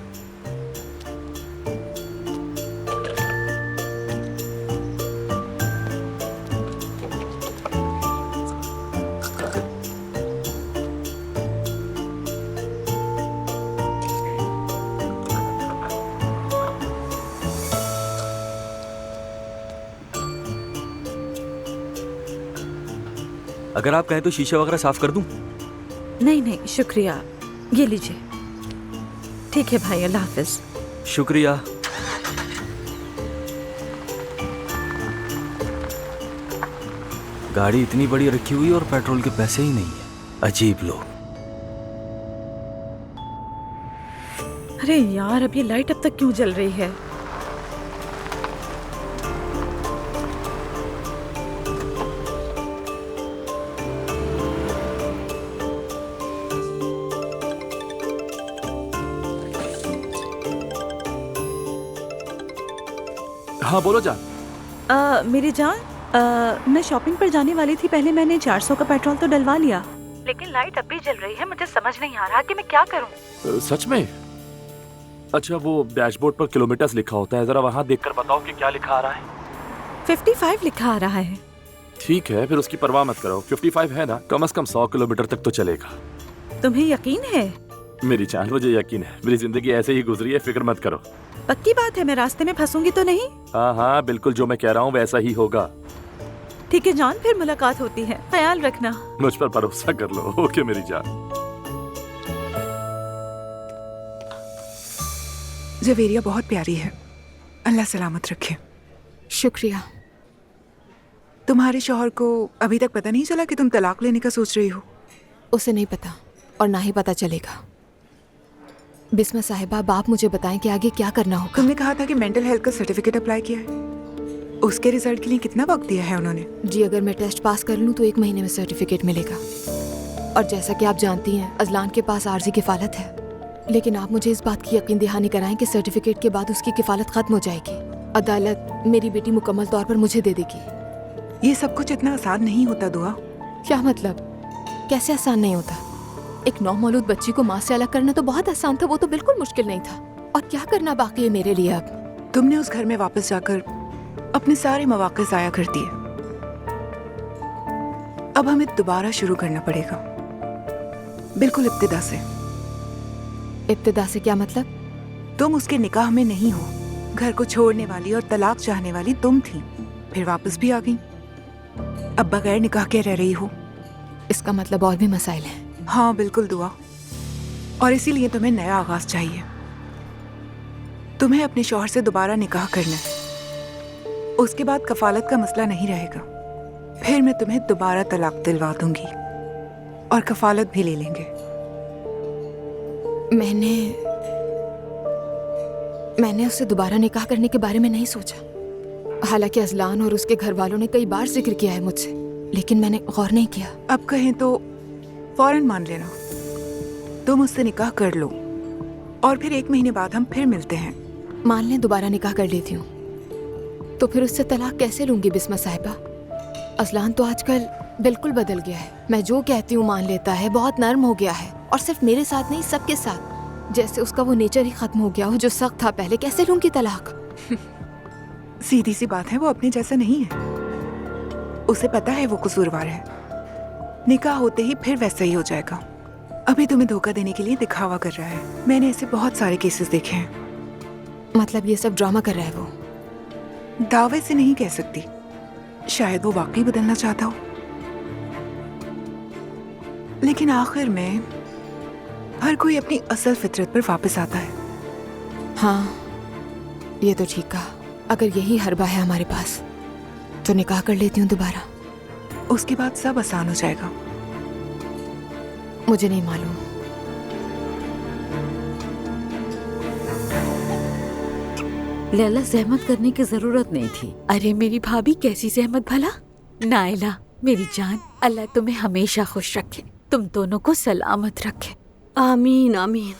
Q: अगर आप कहें तो शीशे वगैरह साफ कर दूं?
K: नहीं नहीं शुक्रिया, ये लीजिए। ठीक है भाई, अल्लाह हाफिज।
Q: शुक्रिया। गाड़ी इतनी बड़ी रखी हुई और पेट्रोल के पैसे ही नहीं है। अजीब लोग।
K: अरे यार, अब ये लाइट अब तक क्यों जल रही है?
I: हाँ बोलो जान।
K: मेरी जान, मैं शॉपिंग पर जाने वाली थी। पहले मैंने 400 का पेट्रोल तो डलवा लिया, लेकिन लाइट अब भी जल रही है। मुझे समझ नहीं आ रहा कि मैं क्या करूं।
I: सच में? अच्छा, वो डैशबोर्ड पर किलोमीटर्स लिखा होता है, जरा वहाँ देखकर बताओ कि क्या लिखा आ रहा है।
K: 55 लिखा आ रहा है।
I: ठीक है, फिर उसकी परवाह मत करो। 55 है ना, कम से कम 100 किलोमीटर तक तो चलेगा।
K: तुम्हें यकीन है?
I: मेरी जान, मुझे यकीन है। मेरी जिंदगी ऐसे ही गुजरी है, फिक्र मत करो।
K: पक्की बात है? मैं रास्ते में फंसूंगी तो नहीं?
I: हाँ हाँ बिल्कुल, जो मैं कह रहा हूँ वैसा ही होगा।
K: ठीक है जान, फिर मुलाकात होती है, ख्याल रखना।
I: मुझ पर भरोसा कर लो। ओके मेरी जान।
R: जवेरिया बहुत प्यारी है, अल्लाह सलामत रखे।
H: शुक्रिया।
R: तुम्हारे शौहर को अभी तक पता नहीं चला कि तुम तलाक लेने का सोच रही हो?
H: उसे नहीं पता और ना ही पता चलेगा। बिस्मा साहिबा, अब आप मुझे बताएं कि आगे क्या करना होगा।
R: तुमने कहा था कि मेंटल हेल्थ का सर्टिफिकेट अप्लाई किया है। उसके रिजल्ट के लिए कितना वक्त दिया है उन्होंने?
H: जी, अगर मैं टेस्ट पास कर लूँ तो 1 महीने में सर्टिफिकेट मिलेगा। और जैसा कि आप जानती हैं, अजलान के पास आर्जी किफालत है। लेकिन आप मुझे इस बात की यकीन दहानी कराएं कि सर्टिफिकेट के बाद उसकी किफालत खत्म हो जाएगी। अदालत मेरी बेटी मुकम्मल तौर पर मुझे दे देगी।
R: ये सब कुछ इतना आसान नहीं होता दुआ।
H: क्या मतलब? कैसे आसान नहीं होता? एक नौमौलूद बच्ची को माँ से अलग करना तो बहुत आसान था, वो तो बिल्कुल मुश्किल नहीं था। और क्या करना बाकी है मेरे लिए अब?
R: तुमने उस घर में वापस जाकर अपने सारे मौके ज़ाया कर दिए। अब हमें दोबारा शुरू करना पड़ेगा, बिल्कुल इब्तिदा से।
H: इब्तिदा से क्या मतलब?
R: तुम उसके निकाह में नहीं हो। घर को छोड़ने वाली और तलाक चाहने वाली तुम थी, फिर वापस भी आ गई। अब बगैर निकाह के रह रही हो।
H: इसका मतलब और भी मसाइल हैं।
R: हाँ बिल्कुल दुआ, और इसीलिए तुम्हें नया आगाज चाहिए। तुम्हें अपने शौहर से दोबारा निकाह करना है। उसके बाद कफालत का मसला नहीं रहेगा। फिर मैं तुम्हें दोबारा तलाक दिलवा दूंगी और कफालत भी ले लेंगे।
H: मैंने उससे दोबारा निकाह करने के बारे में नहीं सोचा। हालांकि अजलान और उसके घर वालों ने कई बार जिक्र किया है मुझसे, लेकिन मैंने गौर नहीं किया।
R: अब कहें तो फौरन मान लेना, तुम उससे निकाह कर लो और फिर 1 महीने बाद हम फिर मिलते हैं।
H: मान लें दोबारा निकाह कर लेती हूँ, तो फिर उससे तलाक कैसे लूंगी बिस्मा साहिबा? असलान तो आजकल बिल्कुल बदल गया है। मैं जो कहती हूँ मान लेता है, बहुत नर्म हो गया है, और सिर्फ मेरे साथ नहीं सबके साथ। जैसे उसका वो नेचर ही खत्म हो गया हो जो सख्त था पहले। कैसे लूंगी तलाक?
R: सीधी सी बात है, वो अपने जैसा नहीं है। उसे पता है वो कसूरवार है। निकाह होते ही फिर वैसा ही हो जाएगा। अभी तुम्हें धोखा देने के लिए दिखावा कर रहा है। मैंने ऐसे बहुत सारे केसेस देखे हैं।
H: मतलब ये सब ड्रामा कर रहा है वो?
R: दावे से नहीं कह सकती, शायद वो वाकई बदलना चाहता हो, लेकिन आखिर में हर कोई अपनी असल फितरत पर वापस आता है।
H: हाँ, ये तो ठीक कहा। अगर यही हरबा है हमारे पास तो निकाह कर लेती हूँ दोबारा।
R: उसके बाद सब आसान हो जाएगा।
H: मुझे नहीं मालूम।
F: लैला, जहमत करने की जरूरत नहीं थी।
B: अरे मेरी भाभी, कैसी जहमत भला। नायला मेरी जान, अल्लाह तुम्हें हमेशा खुश रखे, तुम दोनों को सलामत रखे।
L: आमीन आमीन।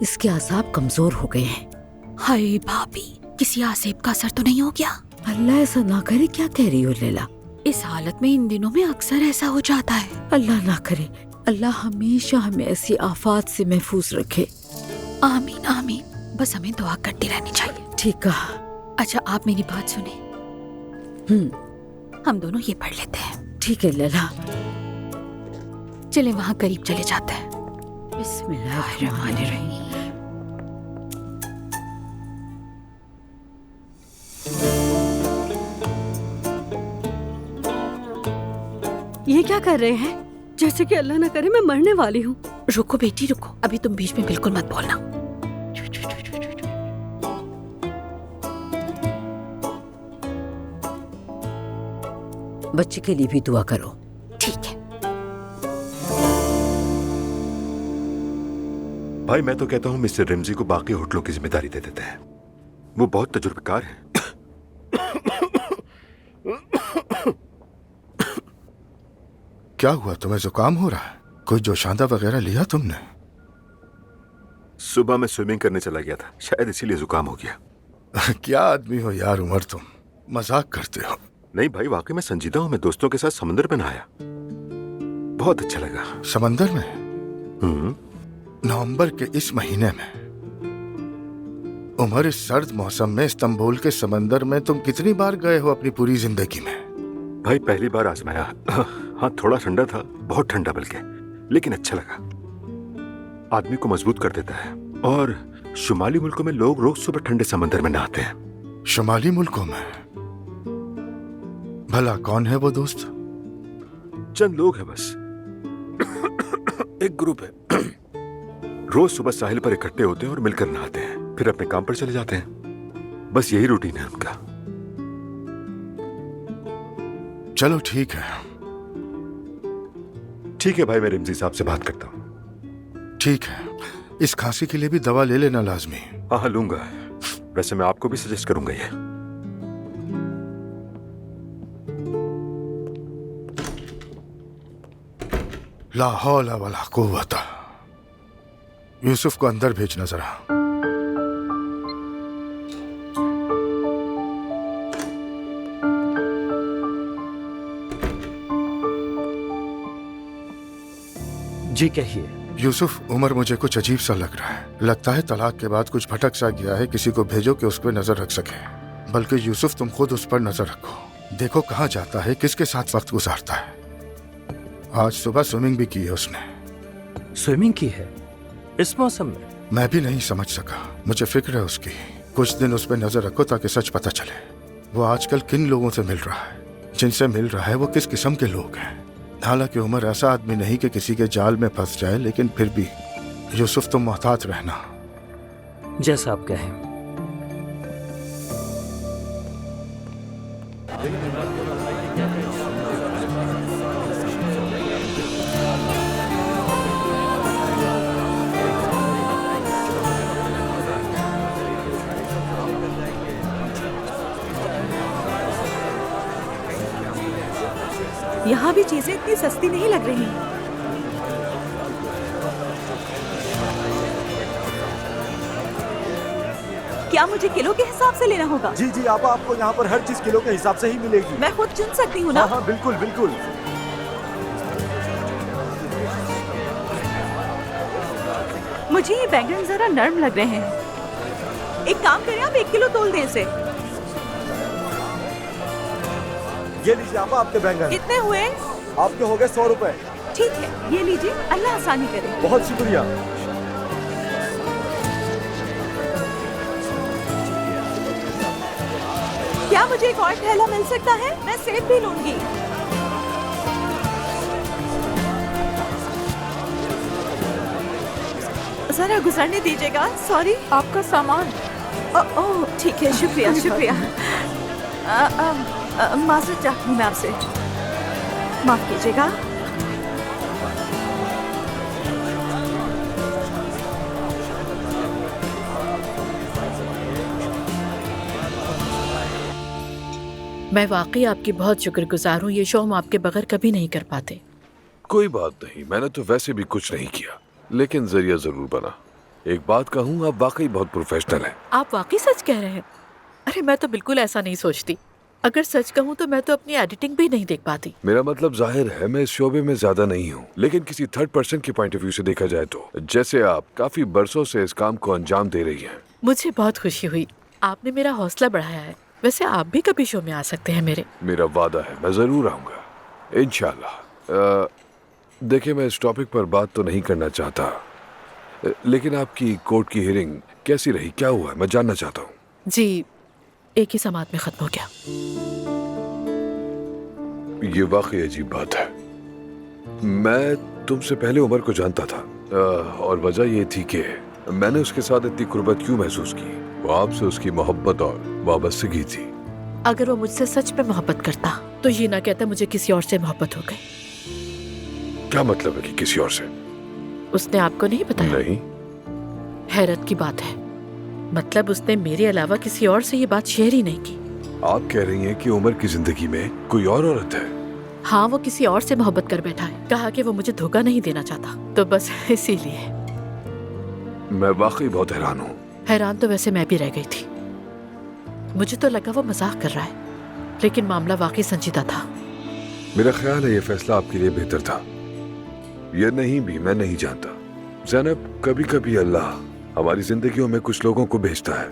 F: इसके आसाब कमजोर हो गए हैं।
B: हाय भाभी, किसी आसेब का असर तो नहीं हो गया?
F: अल्लाह ऐसा ना करे। क्या कह रही हो लैला?
B: इस हालत में इन दिनों में अक्सर ऐसा हो जाता है।
F: अल्लाह ना करे। अल्लाह हमेशा हमें ऐसी आफात से महफूज रखे।
B: आमीन आमीन। बस हमें दुआ करती रहनी चाहिए।
F: ठीक कहा।
B: अच्छा, आप मेरी बात सुने। हम दोनों ये पढ़ लेते हैं।
F: ठीक है लैला।
B: चले वहाँ करीब चले जाते हैं।
F: बिस्मिल्लाहिर्रहमानिर्रहीम।
L: ये क्या कर रहे हैं? जैसे कि अल्लाह ना करे मैं मरने वाली हूँ।
B: रुको बेटी रुको, अभी तुम बीच में बिल्कुल मत बोलना।
F: बच्चे के लिए भी दुआ करो।
B: ठीक है।
P: भाई मैं तो कहता हूँ मिस्टर रिमजी को बाकी होटलों की जिम्मेदारी दे देते हैं। वो बहुत तजुर्बेकार है।
G: क्या हुआ, तुम्हें जुकाम हो रहा है? कोई जोशांदा वगैरह लिया तुमने?
P: सुबह मैं स्विमिंग करने चला गया था, शायद इसीलिए जुकाम हो गया।
G: क्या आदमी हो यार उमर, तुम मजाक करते हो।
P: नहीं भाई, वाकई मैं संजीदा हूँ। मैं दोस्तों के साथ समंदर में नहाया, बहुत अच्छा लगा।
G: समंदर में? नवंबर के इस महीने में? उमर, इस सर्द मौसम में इस्तांबुल के समंदर में तुम कितनी बार गए हो अपनी पूरी जिंदगी में?
P: भाई पहली बार आजमाया। हाँ, थोड़ा ठंडा था, बहुत ठंडा बल्कि, लेकिन अच्छा लगा। आदमी को मजबूत कर देता है। और शुमाली मुल्कों में लोग रोज सुबह ठंडे समंदर में नहाते हैं।
G: शुमाली मुल्कों में? भला कौन है वो दोस्त?
P: चंद लोग हैं बस, एक ग्रुप है। रोज सुबह साहिल पर इकट्ठे होते हैं और मिलकर नहाते हैं, फिर अपने काम पर चले जाते हैं। बस यही रूटीन है उनका।
G: चलो ठीक है।
P: ठीक है भाई, मैं रिमजी साहब से बात करता हूँ।
G: ठीक है। इस खांसी के लिए भी दवा ले लेना लाजमी।
P: हाँ लूंगा। वैसे मैं आपको भी सजेस्ट करूंगा ये।
G: ला हौला वला कुव्वता। यूसुफ को अंदर भेजना जरा।
S: जी कहिए।
G: यूसुफ, उमर मुझे कुछ अजीब सा लग रहा है। लगता है तलाक के बाद कुछ भटक सा गया है। किसी को भेजो कि उस पर नजर रख सके। बल्कि यूसुफ, तुम खुद उस पर नजर रखो। देखो कहाँ जाता है, किसके साथ वक्त गुजारता है। आज सुबह स्विमिंग भी की है उसने।
S: स्विमिंग की है इस मौसम में?
G: मैं भी नहीं समझ सका। मुझे फिक्र है उसकी। कुछ दिन उस पर नजर रखो ताकि सच पता चले। वो आजकल किन लोगों से मिल रहा है, जिनसे मिल रहा है वो किस किस्म के लोग हैं। हालांकि उमर ऐसा आदमी नहीं कि किसी के जाल में फंस जाए, लेकिन फिर भी यूसुफ, तुम मोहतात रहना।
S: जैसा आप कहें।
C: यहाँ भी चीजें इतनी सस्ती नहीं लग रही। क्या मुझे किलो के हिसाब से लेना होगा?
T: जी जी आपको यहाँ पर हर चीज किलो के हिसाब से ही मिलेगी।
C: मैं खुद चुन सकती हूँ ना?
T: हाँ हाँ बिल्कुल बिल्कुल।
C: मुझे ये बैंगन जरा नरम लग रहे हैं। एक काम करें, आप 1 किलो तोल दें इसे।
T: ये लीजिए आपके बैंगन।
C: कितने हुए?
T: आपके हो गए 100 रुपए।
C: ठीक है, ये लीजिए, अल्लाह आसानी करे।
T: बहुत शुक्रिया।
C: क्या मुझे एक और थैला मिल सकता है? मैं सेब भी लूंगी। जरा गुजरने दीजिएगा। सॉरी।
B: आपका सामान।
C: ओह ठीक है, शुक्रिया शुक्रिया। माजरत चाहती हूँ मैं आपसे, माफ कीजिएगा।
A: मैं वाकई आपकी बहुत शुक्रगुजार हूँ। ये शो हम आपके बगैर कभी नहीं कर पाते।
O: कोई बात नहीं, मैंने तो वैसे भी कुछ नहीं किया, लेकिन जरिया जरूर बना। एक बात कहूँ, आप वाकई बहुत प्रोफेशनल हैं।
A: आप वाकई सच कह रहे हैं? अरे मैं तो बिल्कुल ऐसा नहीं सोचती। अगर सच कहूँ तो मैं तो अपनी एडिटिंग भी नहीं देख पाती।
O: मेरा मतलब जाहिर है मैं इस शोबे में ज्यादा नहीं हूँ, लेकिन किसी थर्ड पर्सन के पॉइंट ऑफ व्यू से देखा जाए तो जैसे आप काफी बरसों से इस काम को अंजाम दे रही हैं।
A: मुझे बहुत खुशी हुई, आपने मेरा हौसला बढ़ाया है। वैसे आप भी कभी शो में आ सकते हैं मेरे।
O: मेरा वादा है, मैं जरूर आऊंगा इंशाल्लाह। देखिए, मैं इस टॉपिक पर बात तो नहीं करना चाहता, लेकिन आपकी कोर्ट की हियरिंग कैसी रही? क्या हुआ, मैं जानना चाहता हूँ।
A: जी, एक ही समात में खत्म हो गया।
O: ये वाकई अजीब बात है। मैं तुमसे पहले उमर को जानता था, और वजह ये थी कि मैंने उसके साथ इतनी कुर्बत क्यों महसूस की। वो आपसे उसकी मोहब्बत और वाबस्तगी थी।
A: अगर वो मुझसे सच में मोहब्बत करता तो ये ना कहता मुझे किसी और से मोहब्बत हो गई।
O: क्या मतलब है कि किसी और से?
A: उसने आपको नहीं बताया?
O: नहीं।
A: हैरत की बात है, मतलब उसने मेरे अलावा किसी और से ये बात शेयर ही नहीं की।
O: आप कह रही हैं कि उमर की जिंदगी में कोई और औरत है?
A: हाँ, वो किसी और से मोहब्बत कर बैठा है। कहा कि वो मुझे धोखा नहीं देना चाहता, तो बस इसीलिए।
O: मैं वाकई बहुत हैरान हूँ।
A: हैरान तो वैसे मैं भी रह गई थी। मुझे तो लगा वो मजाक कर रहा है, लेकिन मामला वाकई संजीदा था।
O: मेरा ख्याल है ये फैसला आपके लिए बेहतर था। ये नहीं भी मैं नहीं जानता ज़ैनब, कभी कभी अल्लाह हमारी जिंदगियों में कुछ लोगों को भेजता है।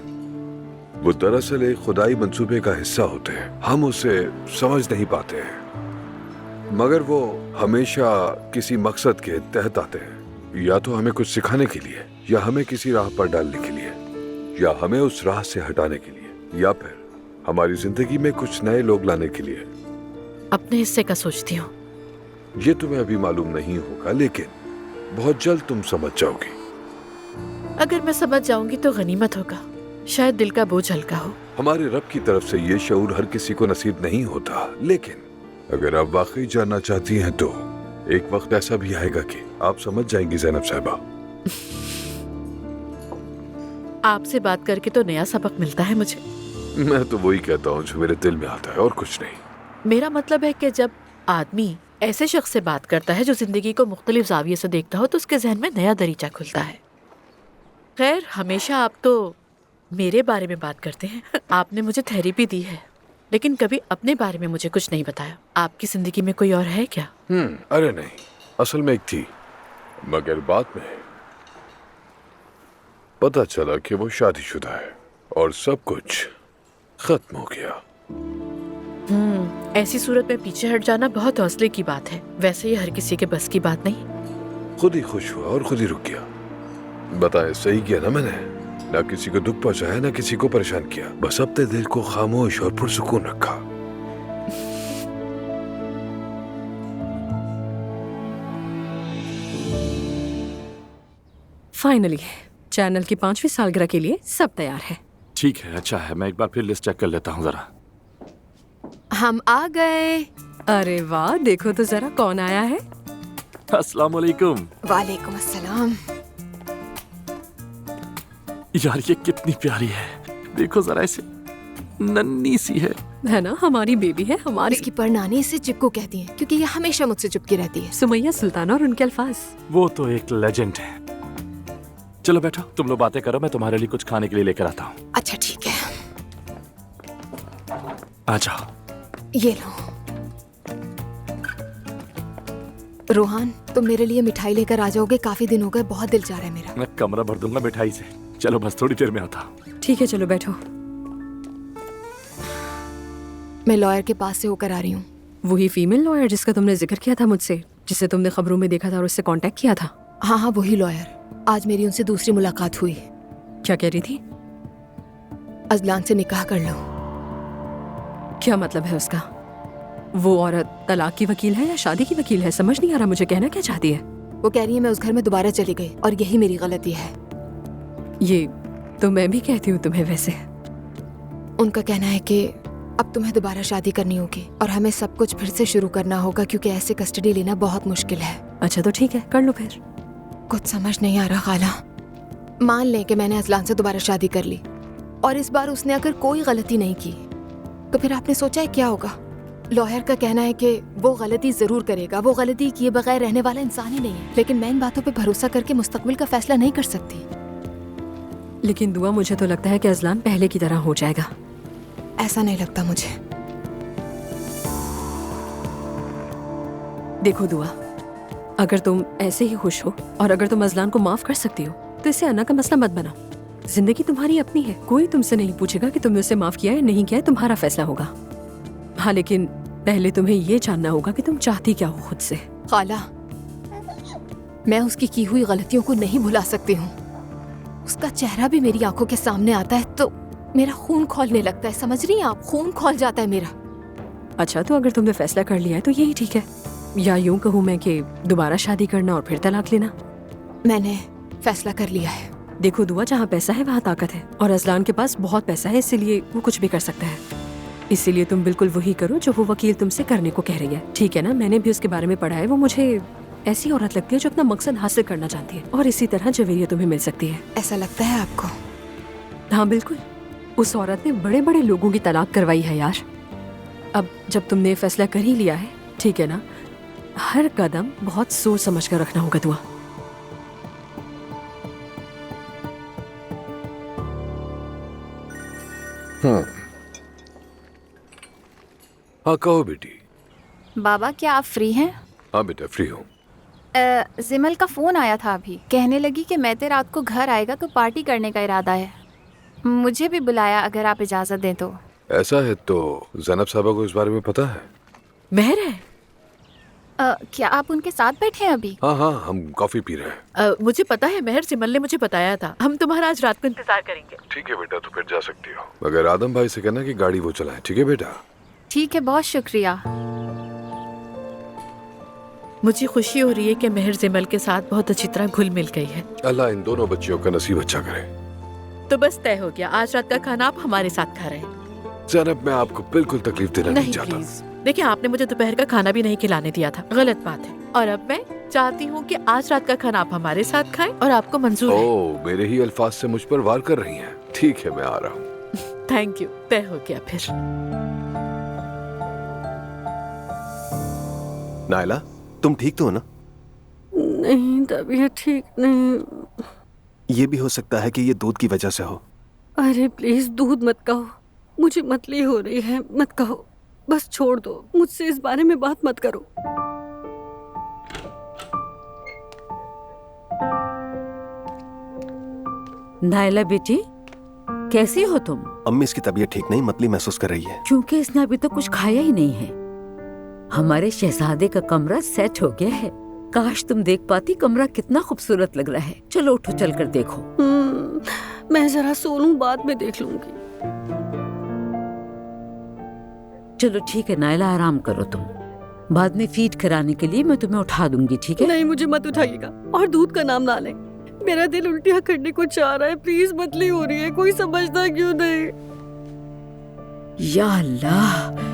O: वो दरअसल एक खुदाई मंसूबे का हिस्सा होते हैं। हम उसे समझ नहीं पाते हैं, मगर वो हमेशा किसी मकसद के तहत आते हैं। या तो हमें कुछ सिखाने के लिए, या हमें किसी राह पर डालने के लिए, या हमें उस राह से हटाने के लिए, या फिर हमारी जिंदगी में कुछ नए लोग लाने के लिए।
A: अपने हिस्से का सोचती हूँ।
O: ये तुम्हें अभी मालूम नहीं होगा, लेकिन बहुत जल्द तुम समझ जाओगी।
A: अगर मैं समझ जाऊंगी तो गनीमत होगा, शायद दिल का बोझ हल्का हो।
O: हमारे रब की तरफ से ये शऊर हर किसी को नसीब नहीं होता, लेकिन अगर आप वाकई जानना चाहती हैं तो एक वक्त ऐसा भी आएगा कि आप समझ जाएंगी ज़ैनब साहिबा।
A: आपसे बात करके तो नया सबक मिलता है मुझे।
O: मैं तो वही कहता हूँ जो मेरे दिल में आता है, और कुछ नहीं।
A: मेरा मतलब है कि जब आदमी ऐसे शख्स से बात करता है जो जिंदगी को मुख्तलिफ जाविये से देखता हो, तो उसके जहन में नया दरीचा खुलता है। खैर, हमेशा आप तो मेरे बारे में बात करते हैं। आपने मुझे थेरेपी दी है, लेकिन कभी अपने बारे में मुझे कुछ नहीं बताया। आपकी जिंदगी में कोई और है क्या?
O: अरे नहीं, असल में एक थी, मगर बाद में पता चला कि वो शादीशुदा है और सब कुछ खत्म हो गया।
A: ऐसी सूरत में पीछे हट जाना बहुत हौसले की बात है। वैसे ये हर किसी के बस की बात नहीं।
O: खुद ही खुश हुआ और खुद ही रुक गया। बताए सही किया ना मैंने? ना किसी को दुख पहुंचाया, ना किसी को परेशान किया, बस अपने दिल को खामोश और पुरसुकून रखा।
L: फाइनली चैनल की 5वीं सालगिरह के लिए सब तैयार है।
I: ठीक है, अच्छा है। मैं एक बार फिर लिस्ट चेक कर लेता हूँ जरा।
H: हम आ गए।
L: अरे वाह, देखो तो जरा कौन आया है।
I: अस्सलाम वालेकुम।
H: वालेकुम अस्सलाम।
I: यार ये कितनी प्यारी है, देखो जरा इसे। नन्ही सी है
L: ना, हमारी बेबी है, हमारी।
H: इसकी परनानी इसे चिक्कू कहती है क्योंकि ये हमेशा मुझसे चुपकी रहती है।
L: सुमैया सुल्ताना और उनके अल्फाज।
I: वो तो एक लेजेंड है। चलो बैठो, तुम लोग बातें करो, मैं तुम्हारे लिए कुछ खाने के लिए लेकर आता हूँ।
H: अच्छा ठीक है,
I: आ जाओ।
H: ये लो। रोहान, तुम मेरे लिए मिठाई लेकर आ जाओगे? काफी दिन हो गए, बहुत दिल चाह रहा है मेरा।
I: मैं कमरा भर दूंगा मिठाई से। चलो बस थोड़ी देर में आता हूँ।
L: ठीक है, चलो बैठो।
H: मैं लॉयर के पास से होकर आ रही हूँ।
L: वही फीमेल लॉयर जिसका तुमने जिक्र किया था मुझसे, जिसे तुमने खबरों में देखा था और उससे कांटेक्ट किया था?
H: हाँ हाँ, वही लॉयर। आज मेरी उनसे दूसरी मुलाकात हुई।
L: क्या कह रही थी?
H: अजलान से निकाह कर लो।
L: क्या मतलब है उसका? वो औरत तलाक की वकील है या शादी की वकील है? समझ नहीं आ रहा मुझे, कहना क्या चाहती है?
H: वो कह रही है मैं उस घर में दोबारा चली गई और यही मेरी गलती है।
L: ये तो मैं भी कहती हूँ तुम्हें। वैसे
H: उनका कहना है कि अब तुम्हें दोबारा शादी करनी होगी और हमें सब कुछ फिर से शुरू करना होगा क्योंकि ऐसे कस्टडी लेना बहुत मुश्किल है।
L: अच्छा तो ठीक है, कर लो फिर।
H: कुछ समझ नहीं आ रहा खाला। मान लें कि मैंने अजलान से दोबारा शादी कर ली और इस बार उसने अगर कोई गलती नहीं की, तो फिर आपने सोचा है क्या होगा? लॉयर का कहना है कि वो गलती जरूर करेगा, वो गलती किए बगैर रहने वाला इंसान ही नहीं है। लेकिन मैं इन बातों पे भरोसा करके मुस्तकबिल का फैसला नहीं कर सकती।
L: लेकिन दुआ, मुझे तो लगता है कि अजलान पहले की तरह हो जाएगा।
H: ऐसा नहीं लगता मुझे।
L: देखो दुआ, अगर तुम ऐसे ही खुश हो और अगर तुम अजलान को माफ कर सकती हो तो इसे अन्ना का मसला मत बनाओ। जिंदगी तुम्हारी अपनी है, कोई तुमसे नहीं पूछेगा कि तुमने उसे माफ किया या नहीं किया है, तुम्हारा फैसला होगा। हाँ, लेकिन पहले तुम्हें ये जानना होगा कि तुम चाहती क्या हो खुद से।
H: खाला, मैं उसकी की हुई गलतियों को नहीं भुला सकती हूँ। उसका चेहरा भी मेरी आंखों के सामने आता है तो मेरा खून खौलने लगता है। समझ रही हैं आप? खून खौल जाता है मेरा।
L: अच्छा, तो अगर तुमने फैसला कर लिया है तो यही ठीक है, या यूं कहूँ मैं कि दोबारा शादी करना और फिर तलाक लेना।
H: मैंने फैसला कर लिया है।
L: देखो दुआ, जहाँ पैसा है वहाँ ताकत है और अजलान के पास बहुत पैसा है, इसीलिए वो कुछ भी कर सकता है। इसीलिए तुम बिल्कुल वही करो जो वो वकील तुमसे करने को कह रही है, ठीक है ना? मैंने भी उसके बारे में पढ़ा है। वो मुझे ऐसी औरत लगती है जो अपना मकसद हासिल करना चाहती है और इसी तरह जवेरिया तुम्हें मिल सकती है।
H: ऐसा लगता है आपको?
L: हाँ बिल्कुल। उस औरत ने बड़े बड़े लोगों की तलाक करवाई है यार। अब जब तुमने फैसला कर ही लिया है, ठीक है ना, हर कदम बहुत सोच समझ कर रखना होगा दुआ।
O: हाँ कहो बेटी।
N: बाबा, क्या आप फ्री हैं?
O: हाँ बेटा, फ्री हूँ।
N: जिमल का फोन आया था अभी, कहने लगी कि मैं रात को घर आएगा तो पार्टी करने का इरादा है। मुझे भी बुलाया, अगर आप इजाजत दें तो।
O: ऐसा है तो ज़ैनब साहबा को इस बारे में पता है?
H: महर है?
N: क्या आप उनके साथ बैठे हैं अभी?
O: हाँ हाँ, हम कॉफी पी रहे हैं।
A: मुझे पता है, महर जिमल ने मुझे बताया था। हम तुम्हारा आज रात को इंतजार करेंगे।
O: ठीक है बेटा, तो फिर जा सकती हो, मगर आदम भाई से कहना कि गाड़ी वो चलाए। ठीक है बेटा?
N: ठीक है, बहुत शुक्रिया।
A: मुझे खुशी हो रही है कि महर जिमल के साथ बहुत अच्छी तरह घुल मिल गई है।
O: अल्लाह इन दोनों बच्चियों का नसीब अच्छा करे।
A: तो बस तय हो गया, आज रात का खाना आप हमारे साथ खा रहे हैं।
O: ज़ैनब, मैं आपको बिल्कुल तकलीफ देना नहीं चाहता।
A: देखिए, आपने मुझे दोपहर का खाना भी नहीं खिलाने दिया था, गलत बात है। और अब मैं चाहती हूँ कि आज रात का खाना आप हमारे साथ खाएं और आपको मंजूर है।
O: ओह, मेरे ही अल्फाज से मुझ पर वार कर रही हैं। ठीक है, मैं आ रहा हूँ।
A: Thank you. तय हो गया फिर।
J: नायला, तुम ठीक तो हो ना?
L: नहीं, तबीयत ठीक नहीं।
J: ये भी हो सकता है कि ये दूध की वजह से हो।
L: अरे प्लीज दूध मत कहो, मुझे मतली हो रही है, मत कहो, बस छोड़ दो, मुझसे इस बारे में बात मत करो।
F: नायला बेटी, कैसी हो तुम?
J: अम्मी, इसकी तबीयत ठीक नहीं, मतली महसूस कर रही है।
F: क्योंकि इसने अभी तक कुछ खाया ही नहीं है। हमारे शहजादे का कमरा सेट हो गया है। काश तुम देख पाती, कमरा कितना खूबसूरत लग रहा है। चलो उठो, चल कर देखो।
L: मैं जरा सो लूं, बाद में देख लूंगी।
F: चलो ठीक है नायला, आराम करो तुम। बाद में फीड कराने के लिए मैं तुम्हें उठा दूंगी, ठीक है?
L: नहीं, मुझे मत उठाइएगा और दूध का नाम ना लें। मेरा दिल उल्टियाँ करने को चाह रहा है। प्लीज, मतली हो रही है, कोई समझता क्यों नहीं?
F: या अल्लाह,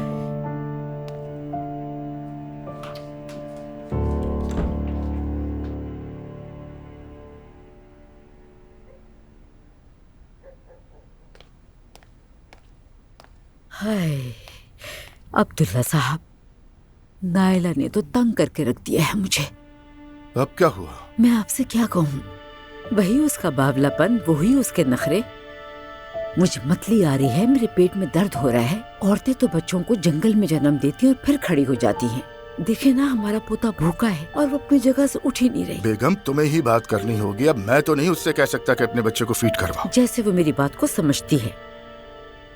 F: हाय अब्दुल्ला साहब, नायला ने तो तंग करके रख दिया है मुझे।
G: अब क्या हुआ?
F: मैं आपसे क्या कहूँ, वही उसका बावलापन, वही उसके नखरे। मुझे मतली आ रही है, मेरे पेट में दर्द हो रहा है। औरतें तो बच्चों को जंगल में जन्म देती हैं और फिर खड़ी हो जाती हैं। देखे ना, हमारा पोता भूखा है और वो अपनी जगह से उठ ही नहीं रही।
G: बेगम, तुम्हें ही बात करनी होगी। अब मैं तो नहीं उससे कह सकता कि अपने बच्चे को फीड करवाओ।
F: जैसे वो मेरी बात को समझती है,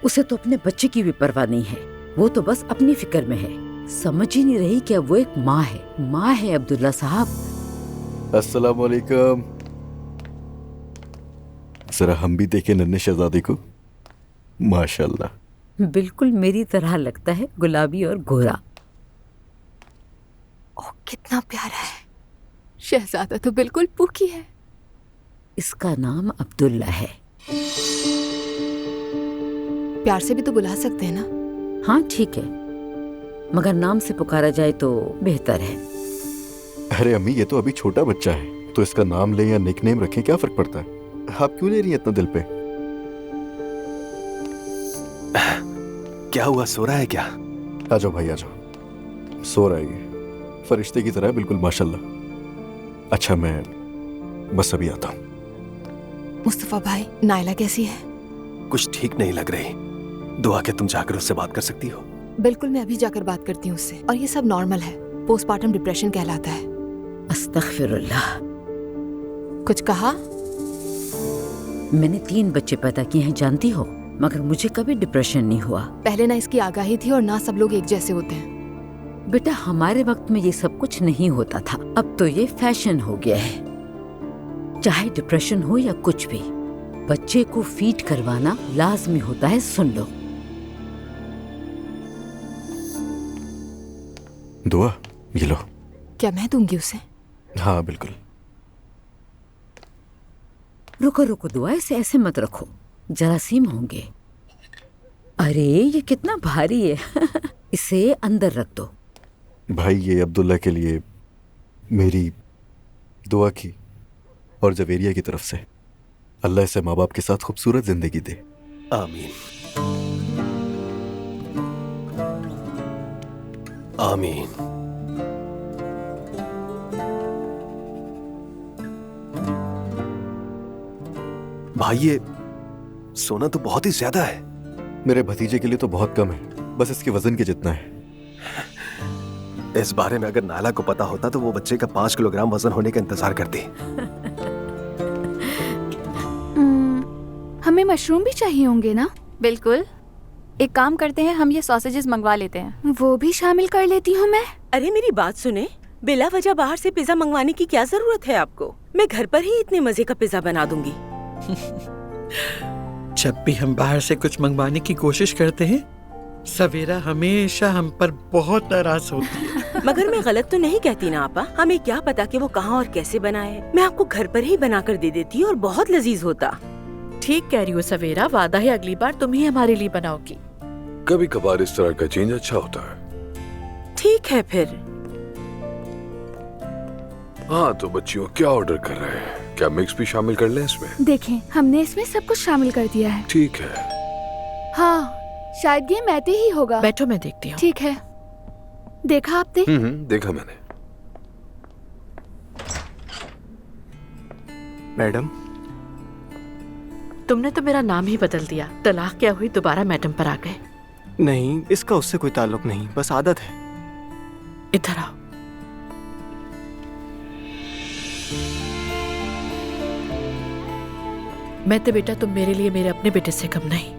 F: उसे तो अपने बच्चे की भी परवाह नहीं है। वो तो बस अपनी फिक्र में है, समझ ही नहीं रही कि अब वो एक माँ है। माँ है अब्दुल्ला साहब।
J: अस्सलाम वालेकुम। जरा हम भी देखें नन्हे शहजादे को। माशाल्लाह,
F: बिल्कुल मेरी तरह लगता है, गुलाबी और गोरा।
H: ओह कितना प्यारा है। शहजादा तो बिल्कुल पूकी है।
F: इसका नाम अब्दुल्ला है।
H: प्यार से भी तो बुला सकते हैं ना?
F: हाँ ठीक है, मगर नाम से पुकारा जाए तो बेहतर है।
J: अरे अम्मी, ये तो अभी छोटा बच्चा है, तो इसका नाम ले या निकनेम रखें, क्या फर्क पड़ता है? आप क्यों ले रही हैं इतना दिल पे?
T: क्या हुआ, सो रहा है क्या?
J: आ जाओ भाई, आ जाओ। सो रहा है ये, फरिश्ते की तरह बिल्कुल माशाल्लाह। अच्छा, मैं बस अभी आता हूँ।
H: मुस्तफा भाई, नायला कैसी है?
T: कुछ ठीक नहीं लग रही। दुआ के तुम जाकर उससे बात कर सकती हो?
H: बिल्कुल, मैं अभी जाकर बात करती हूँ उससे। और ये सब नॉर्मल है, पोस्टमार्टम डिप्रेशन कहलाता है।
F: अस्तगफिरुल्लाह।
H: कुछ कहा?
F: मैंने 3 बच्चे पैदा किए हैं, जानती हो, मगर मुझे कभी डिप्रेशन नहीं हुआ।
H: पहले ना इसकी आगाही थी और ना सब लोग एक जैसे होते हैं।
F: बेटा, हमारे वक्त में ये सब कुछ नहीं होता था, अब तो ये फैशन हो गया है। चाहे डिप्रेशन हो या कुछ भी, बच्चे को फीड करवाना लाजमी होता है। सुन लो।
J: दुआ ये लो।
H: क्या मैं दूंगी उसे?
J: हाँ बिल्कुल।
F: रुको रुको दुआ, इसे ऐसे मत रखो, जरासीम होंगे। अरे ये कितना भारी है। इसे अंदर रख दो।
J: भाई, ये अब्दुल्ला के लिए मेरी दुआ की और जवेरिया की तरफ से। अल्लाह इसे माँ बाप के साथ खूबसूरत जिंदगी दे।
T: आमीन आमीन। भाई, ये सोना तो बहुत ही ज्यादा है।
J: मेरे भतीजे के लिए तो बहुत कम है, बस इसके वजन के जितना है।
T: इस बारे में अगर नाला को पता होता तो वो बच्चे का 5 किलोग्राम वजन होने का इंतजार करती।
D: हमें मशरूम भी चाहिए होंगे ना?
N: बिल्कुल, एक काम करते हैं, हम ये सॉसेजेस मंगवा लेते हैं।
D: वो भी शामिल कर लेती हूँ मैं।
U: अरे मेरी बात सुने, बिला वजह बाहर से पिज्जा मंगवाने की क्या जरूरत है आपको? मैं घर पर ही इतने मजे का पिज्जा बना दूंगी।
V: जब भी हम बाहर से कुछ मंगवाने की कोशिश करते हैं, सवेरा हमेशा हम पर बहुत नाराज होती है।
U: मगर मैं गलत तो नहीं कहती ना आपा? हमें क्या पता कि वो कहाँ और कैसे बनाए। मैं आपको घर पर ही बना कर दे देती और बहुत लजीज होता।
A: ठीक कह रही हो सवेरा, वादा है अगली बार तुम ही हमारे लिए बनाओगी।
O: कभी कभार इस तरह का चेंज अच्छा होता है।
U: ठीक है फिर।
O: हाँ तो बच्चियों, क्या ऑर्डर कर रहे हैं? क्या मिक्स भी शामिल कर लें इसमें?
D: देखें, हमने इसमें सब कुछ शामिल कर दिया है।
O: ठीक है।
D: हाँ, शायद ये मैते ही होगा।
A: बैठो, मैं देखती हूँ।
D: ठीक है। देखा आपने?
O: देखा मैंने।
W: मैडम,
A: तुमने तो मेरा नाम ही बदल दिया। तलाक क्या हुई, दोबारा मैडम पर आ गए?
W: नहीं, इसका उससे कोई ताल्लुक नहीं, बस आदत है।
A: इधर आओ। मैं तो बेटा, तुम मेरे लिए मेरे अपने बेटे से कम नहीं।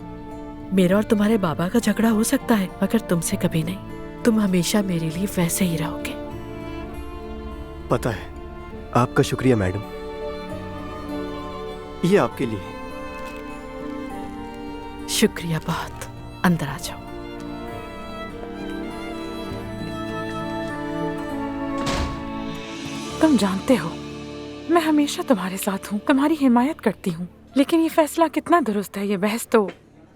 A: मेरा और तुम्हारे बाबा का झगड़ा हो सकता है, मगर तुमसे कभी नहीं। तुम हमेशा मेरे लिए वैसे ही रहोगे।
W: पता है, आपका शुक्रिया मैडम। ये आपके लिए।
A: शुक्रिया बहुत। अंदर आ जाओ।
R: तुम जानते हो, मैं हमेशा तुम्हारे साथ हूँ, तुम्हारी हिमायत करती हूँ, लेकिन ये फैसला कितना दुरुस्त है, ये बहस तो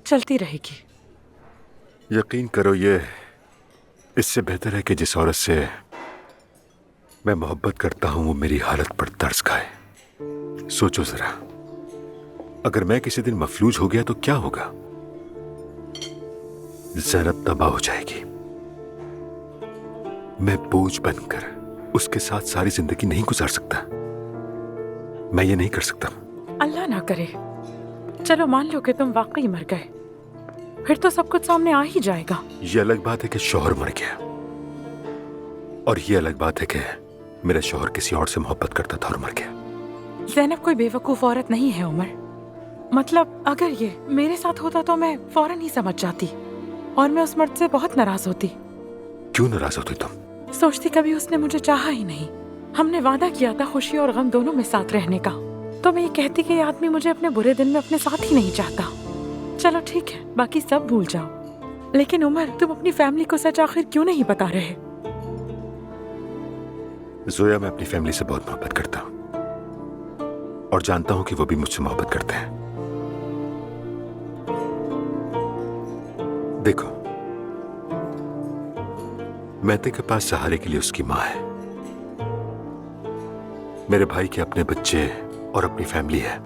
R: चलती रहेगी।
P: यकीन करो, ये इससे बेहतर है कि जिस औरत से मैं मोहब्बत करता हूं वो मेरी हालत पर तरस खाए। सोचो जरा, अगर मैं किसी दिन मफलूज हो गया तो क्या होगा? जैनब तबाह हो जाएगी। मैं बोझ बनकर उसके साथ सारी जिंदगी नहीं गुजार सकता। मैं ये नहीं कर सकता।
E: अल्लाह ना करे, चलो मान लो कि तुम वाकई मर गए, फिर तो सब कुछ सामने आ ही जाएगा।
P: ये अलग बात है कि शौहर मर गया, और ये अलग बात है कि मेरा शौहर किसी और से मोहब्बत करता था और मर गया।
E: ज़ैनब कोई बेवकूफ औरत नहीं है उमर। मतलब अगर ये मेरे साथ होता तो मैं फौरन ही समझ जाती, और मैं उस मर्द से बहुत नाराज होती।
P: क्यों नाराज होती तुम?
E: सोचती कभी उसने मुझे चाहा ही नहीं। हमने वादा किया था खुशी और गम दोनों में साथ रहने का, तो मैं ये कहती कि ये आदमी मुझे अपने बुरे दिन में अपने साथ ही नहीं चाहता। चलो ठीक है, बाकी सब भूल जाओ, लेकिन उमर तुम अपनी फैमिली को सच आखिर क्यों नहीं बता रहे?
P: जोया, मैं अपनी फैमिली से बहुत मोहब्बत करता हूँ और जानता हूँ कि वो भी मुझसे मोहब्बत करते हैं। देखो, मैते के पास सहारे के लिए उसकी माँ है, मेरे भाई के अपने बच्चे और अपनी फैमिली है।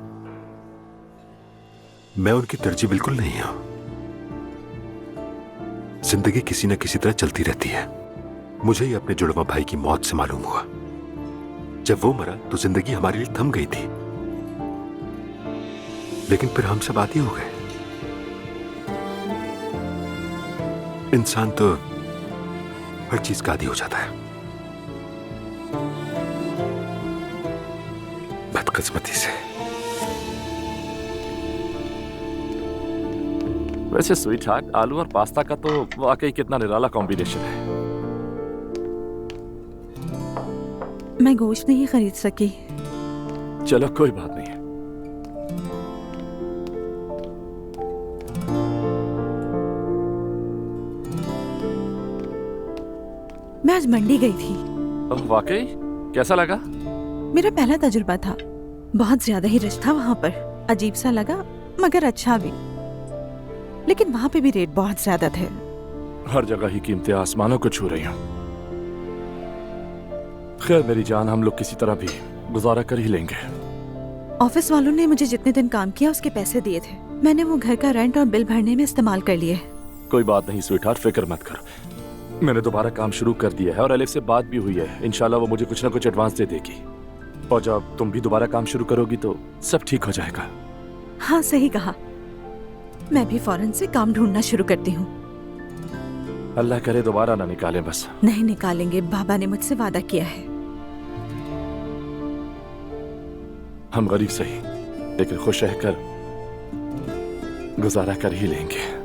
P: मैं उनकी तरजीह बिल्कुल नहीं हूं। जिंदगी किसी न किसी तरह चलती रहती है। मुझे ही अपने जुड़वा भाई की मौत से मालूम हुआ। जब वो मरा तो जिंदगी हमारे लिए थम गई थी, लेकिन फिर हम सब आदी हो गए। इंसान तो हर चीज का आदी हो जाता है। बदकिस्मती से।
I: वैसे स्वीट हार्ट, आलू और पास्ता का तो वाकई कितना निराला कॉम्बिनेशन है।
K: मैं गोश्त नहीं खरीद सकी।
I: चलो कोई बात नहीं है।
K: मैं आज मंडी गई थी।
I: वाकई कैसा लगा?
K: मेरा पहला तजुर्बा था। बहुत ज्यादा ही रश था वहाँ पर। अजीब सा लगा मगर अच्छा भी, लेकिन वहाँ पे भी रेट बहुत ज्यादा थे।
I: हर जगह ही कीमतें आसमानों को छू रही हैं। खैर मेरी जान, हम लोग किसी तरह भी गुजारा कर ही लेंगे।
K: ऑफिस वालों ने मुझे जितने दिन काम किया उसके पैसे दिए थे। मैंने वो घर का रेंट और बिल भरने में इस्तेमाल कर लिए।
I: कोई बात नहीं स्वीट हार्ट, फिक्र मत कर। मैंने दोबारा काम शुरू कर दिया है और अलिफ से बात भी हुई है। इंशाल्लाह वो मुझे कुछ ना कुछ एडवांस दे देगी, और जब तुम भी दोबारा काम शुरू करोगी तो सब ठीक हो जाएगा।
K: हाँ सही कहा। मैं भी फौरन से काम ढूंढना शुरू करती हूँ।
I: अल्लाह करे दोबारा ना निकालें बस।
K: नहीं निकालेंगे, बाबा ने मुझसे वादा किया है।
I: हम गरीब सही, लेकिन खुश रहकर गुजारा कर ही लेंगे।